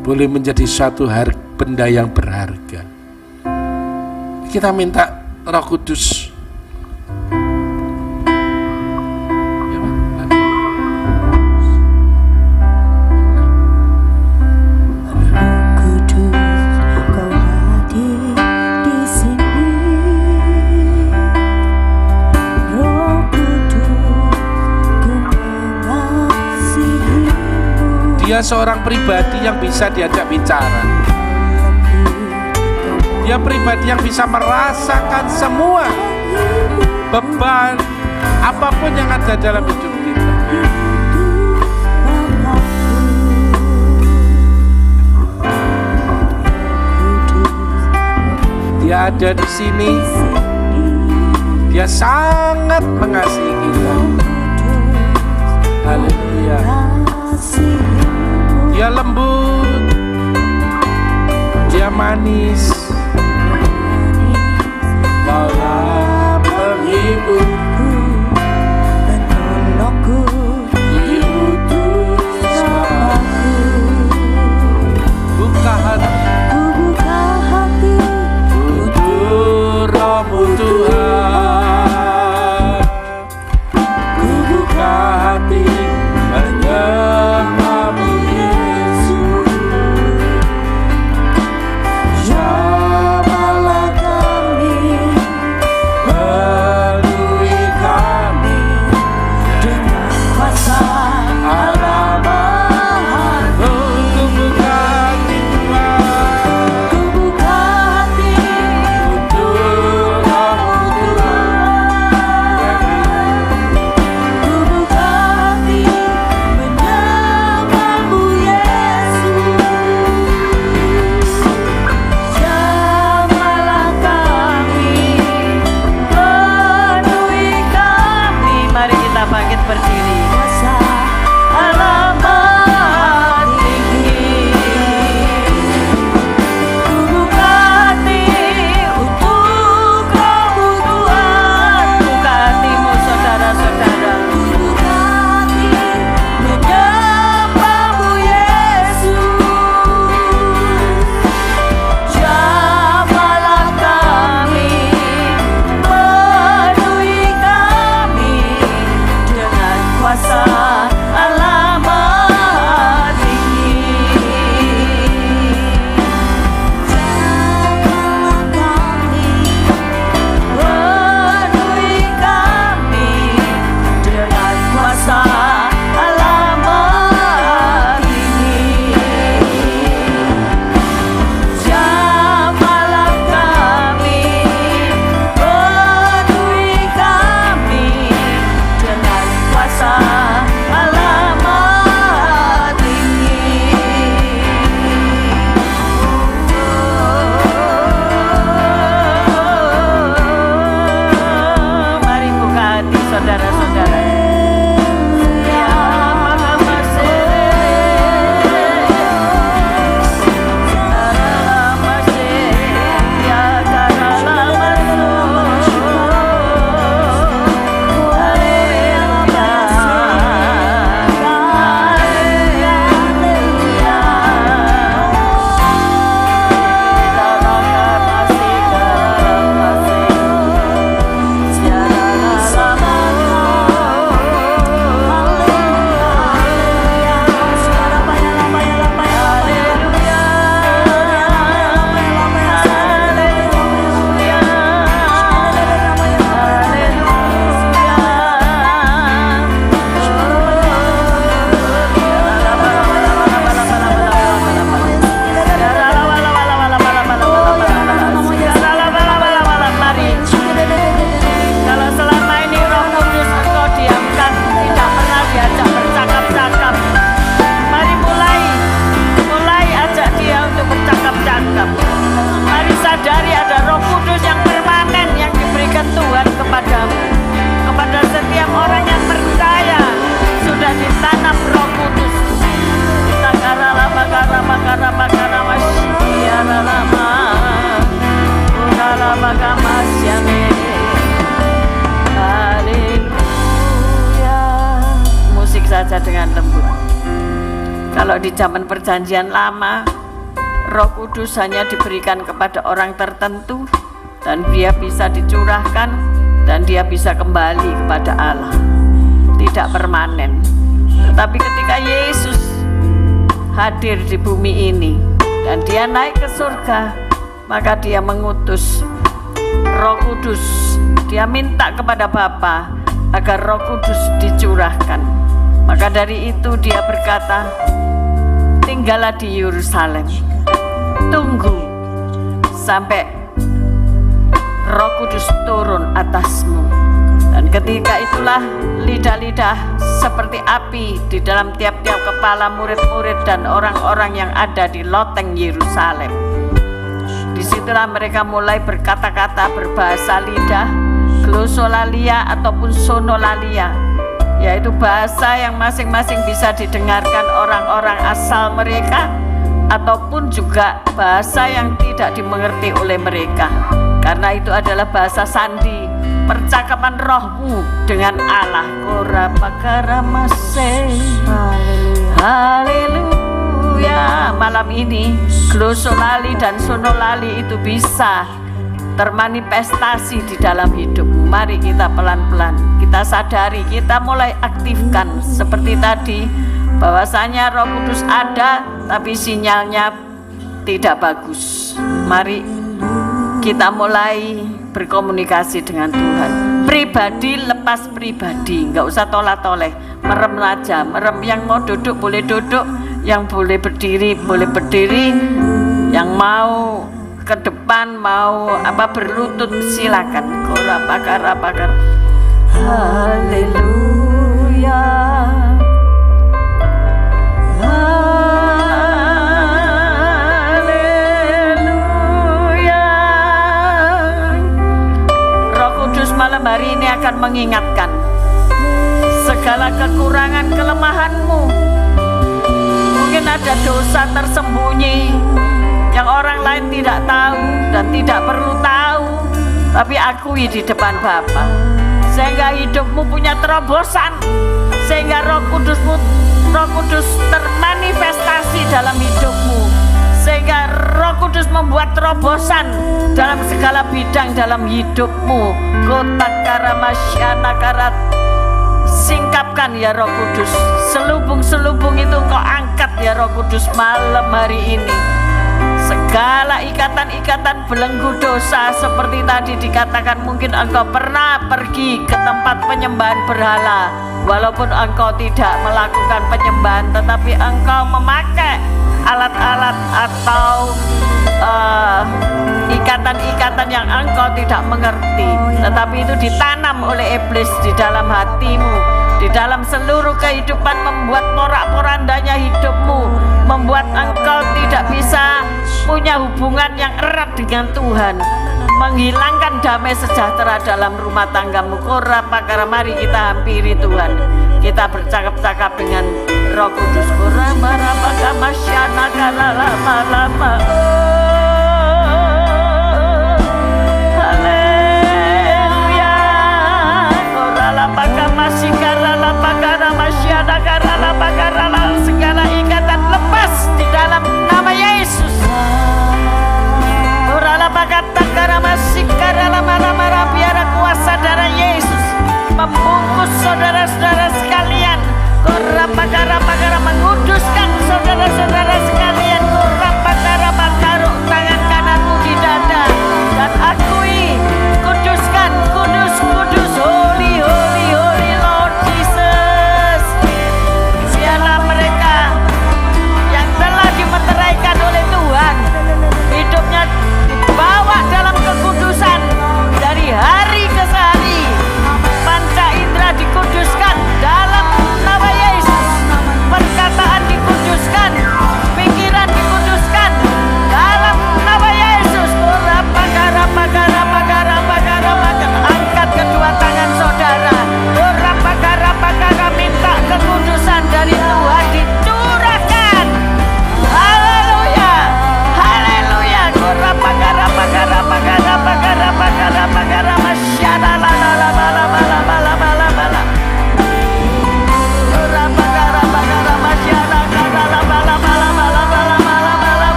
boleh menjadi suatu benda yang berharga. Kita minta Roh Kudus. Dia seorang pribadi yang bisa diajak bicara. Dia pribadi yang bisa merasakan semua beban apapun yang ada dalam hidup kita. Dia ada di sini. Dia sangat mengasihi kita. Haleluya. Dia lembut. Dia manis. Kaulah penghiburku, penolongku, diutus aku. Buka hati untuk Roh-Mu Tuhan. Ku buka hati menyembah-Mu Yesus. Jamahlah kami, penuhi kami dengan kuasa Allah-Mu. Ku buka hati Tuhan, ku buka hati untuk Roh-Mu Tuhan. Ku buka hati menyembah-Mu Yesus. Jamahlah kami, penuhi kami. Mari kita bangkit berdiri. Kuasa Allah Maha Tinggi. Ku buka hati untuk Roh-Mu Tuhan. Buka hatimu saudara-saudara. Ku buka hati menyembah-Mu Yesus. Jamahlah kami, penuhi kami dengan kuasa Allah Maha Tinggi. Jamahlah kami, penuhi kami dengan kuasa Allah Maha Tinggi. Jamahlah kami, penuhi kami dengan kuasa Allah Maha Tinggi. Mari buka hati saudara-saudara. Ya Kalau selama ini Roh Kudus engkau diamkan, tidak pernah diajak bercakap-cakap, mari mulai ajak dia untuk bercakap-cakap. Mari sadari ada Roh Kudus yang permanen yang diberikan Tuhan kepadamu. Kepada setiap orang yang percaya sudah ditanam Roh Kudus. Musik saja dengan lembut. Kalau di zaman perjanjian lama, Roh Kudus hanya diberikan kepada orang tertentu dan dia bisa dicurahkan dan dia bisa kembali kepada Allah. Tidak permanen. Tetapi ketika Yesus hadir di bumi ini dan dia naik ke surga, maka dia mengutus Roh Kudus. Dia minta kepada Bapa agar Roh Kudus dicurahkan. Maka dari itu dia berkata, tinggallah di Yerusalem. Tunggu sampai Roh Kudus turun atasmu. Dan ketika itulah lidah-lidah seperti api di dalam tiap-tiap kepala murid-murid dan orang-orang yang ada di loteng Yerusalem. Disitulah mereka mulai berkata-kata berbahasa lidah, glosolalia ataupun sonolalia, yaitu bahasa yang masing-masing bisa didengarkan orang-orang asal mereka ataupun juga bahasa yang tidak dimengerti oleh mereka, karena itu adalah bahasa sandi, percakapan rohmu dengan Allah. Haleluya. Malam ini glosolali dan sonolali itu bisa termanifestasi di dalam hidupmu. Mari kita pelan-pelan, kita sadari, kita mulai aktifkan seperti tadi, bahwasanya Roh Kudus ada tapi sinyalnya tidak bagus. Mari kita mulai berkomunikasi dengan Tuhan. Pribadi lepas pribadi, nggak usah tolak-toleh, merem aja. Merem, yang mau duduk boleh duduk, yang boleh berdiri boleh berdiri, yang mau ke depan mau berlutut silakan. Korapakar. Haleluya. Haleluya. Roh Kudus malam hari ini akan mengingatkan segala kekurangan kelemahanmu. Mungkin ada dosa tersembunyi yang orang lain tidak tahu dan tidak perlu tahu, tapi akui di depan Bapa, sehingga hidupmu punya terobosan, sehingga Roh Kudus termanifestasi dalam hidupmu, sehingga Roh Kudus membuat terobosan dalam segala bidang dalam hidupmu. Kotakaramasyanakarat, singkapkan ya Roh Kudus, selubung-selubung itu Engkau angkat ya Roh Kudus malam hari ini. Segala ikatan-ikatan belenggu dosa seperti tadi dikatakan, mungkin engkau pernah pergi ke tempat penyembahan berhala, walaupun engkau tidak melakukan penyembahan, tetapi engkau memakai alat-alat atau ikatan-ikatan yang engkau tidak mengerti, tetapi itu ditanam oleh iblis di dalam hatimu, di dalam seluruh kehidupan, membuat porak-porandanya hidupmu, membuat engkau tidak bisa punya hubungan yang erat dengan Tuhan, menghilangkan damai sejahtera dalam rumah tanggamu. Korapakara, mari kita hampiri Tuhan, kita bercakap-cakap dengan Roh Kudus. Korapakamasyanakaralama-lama. Haleluya. Koralapakamasyanakaralapakaramasyanakaral, segala ikatan lepas di dalam nama Yesus. Biar kuasa darah Yesus membungkus saudara-saudara sekalian. Menguduskan saudara-saudara sekalian. Taruh tangan kananmu di dada dan akui, kuduskan, kudus, holy, holy, holy Lord Jesus. Biarlah mereka yang telah dimeteraikan oleh Tuhan, hidupnya dibawa dalam kekudusan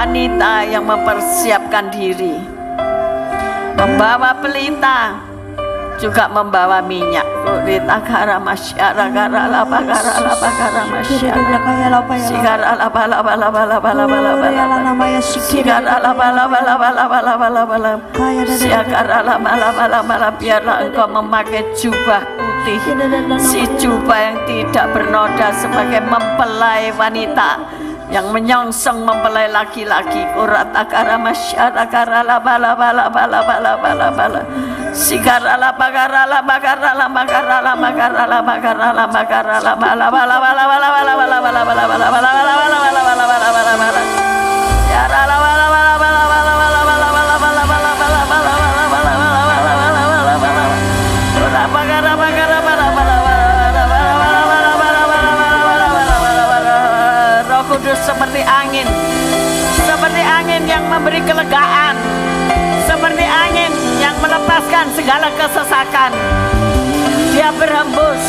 wanita yang mempersiapkan diri, membawa pelita, juga membawa minyak. Rita kara masyara kara lapa masyara sigara lapa biarlah engkau memakai jubah putih, si jubah yang tidak bernoda sebagai mempelai wanita yang menyongsong mempelai laki-laki. Urata kara masyara kara laba sigara laba kara laba kara laba kara laba kara laba kara laba kara laba laba laba laba laba laba laba laba laba laba laba laba laba ya laba laba laba laba laba laba laba laba laba laba laba laba laba urapa kara kara Roh Kudus seperti angin yang memberi kelegaan, seperti angin yang melepaskan segala kesesakan. Dia berhembus,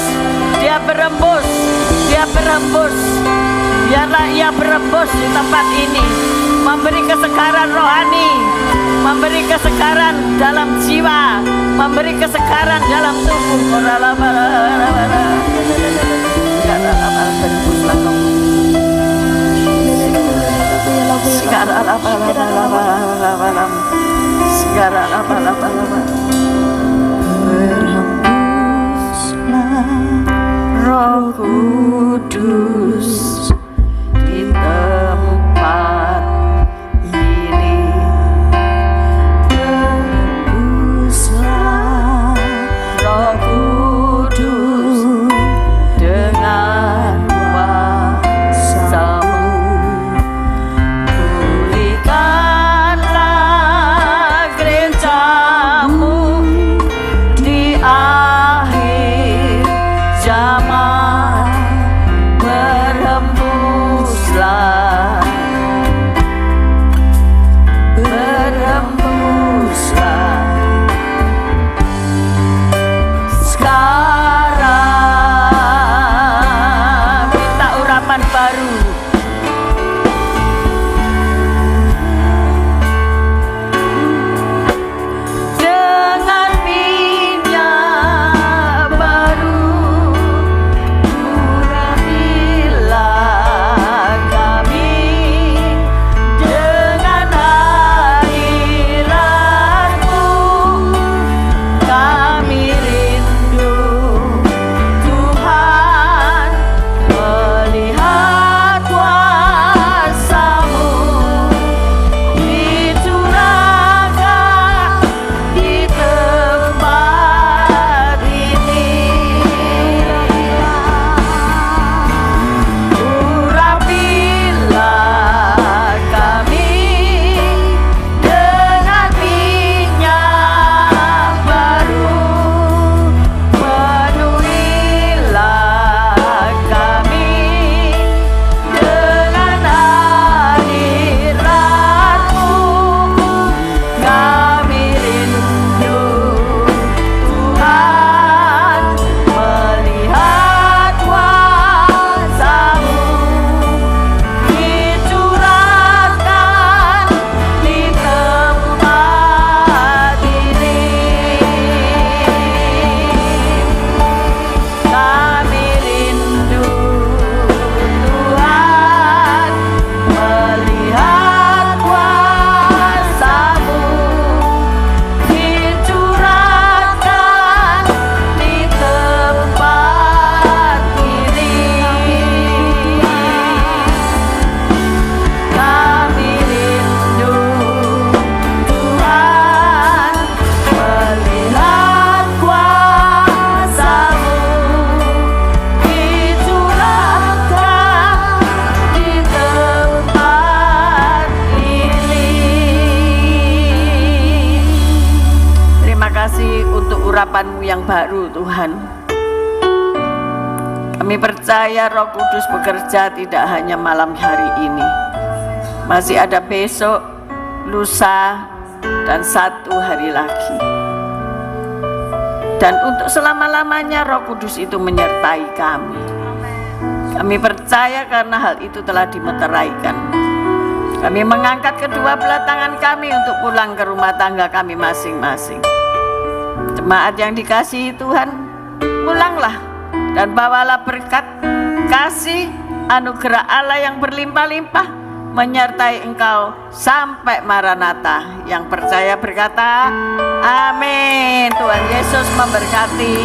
biarlah ia berhembus di tempat ini, memberi kesegaran rohani, memberi kesegaran dalam jiwa, memberi kesegaran dalam tubuh. Segala Roh Kudus di tempat ini, berhembuslah Roh Kudus dengan kuasa-Mu. Pulihkanlah gereja-Mu di akhir zaman, berhembuslah sekarang. Minta urapan baru, dengan minyak baru. Urapilah kami dengan hadirat-Mu. Kami rindu Tuhan melihat kuasa-Mu dicurahkan di tempat ini. Urapilah kami dengan minyak baru. Penuhilah kami dengan hadirat-Mu. Kami rindu Tuhan melihat kuasa-Mu dicurahkan di tempat ini. Kami rindu Tuhan melihat kuasa-Mu dicurahkan di tempat ini. Kami rindu Tuhan melihat kuasa-Mu dicurahkan di tempat ini. Terima kasih untuk urapan-Mu yang baru, Tuhan. Kami percaya Roh Kudus bekerja tidak hanya malam hari ini, masih ada besok, lusa, dan 1 hari lagi. Dan untuk selama-lamanya Roh Kudus itu menyertai kami. Kami percaya karena hal itu telah dimeteraikan. Kami mengangkat kedua belah tangan kami untuk pulang ke rumah tangga kami masing-masing. Jemaat yang dikasihi Tuhan, pulanglah dan bawalah berkat, kasih, anugerah Allah yang berlimpah-limpah menyertai engkau sampai Maranatha. Yang percaya berkata, amin. Tuhan Yesus memberkati.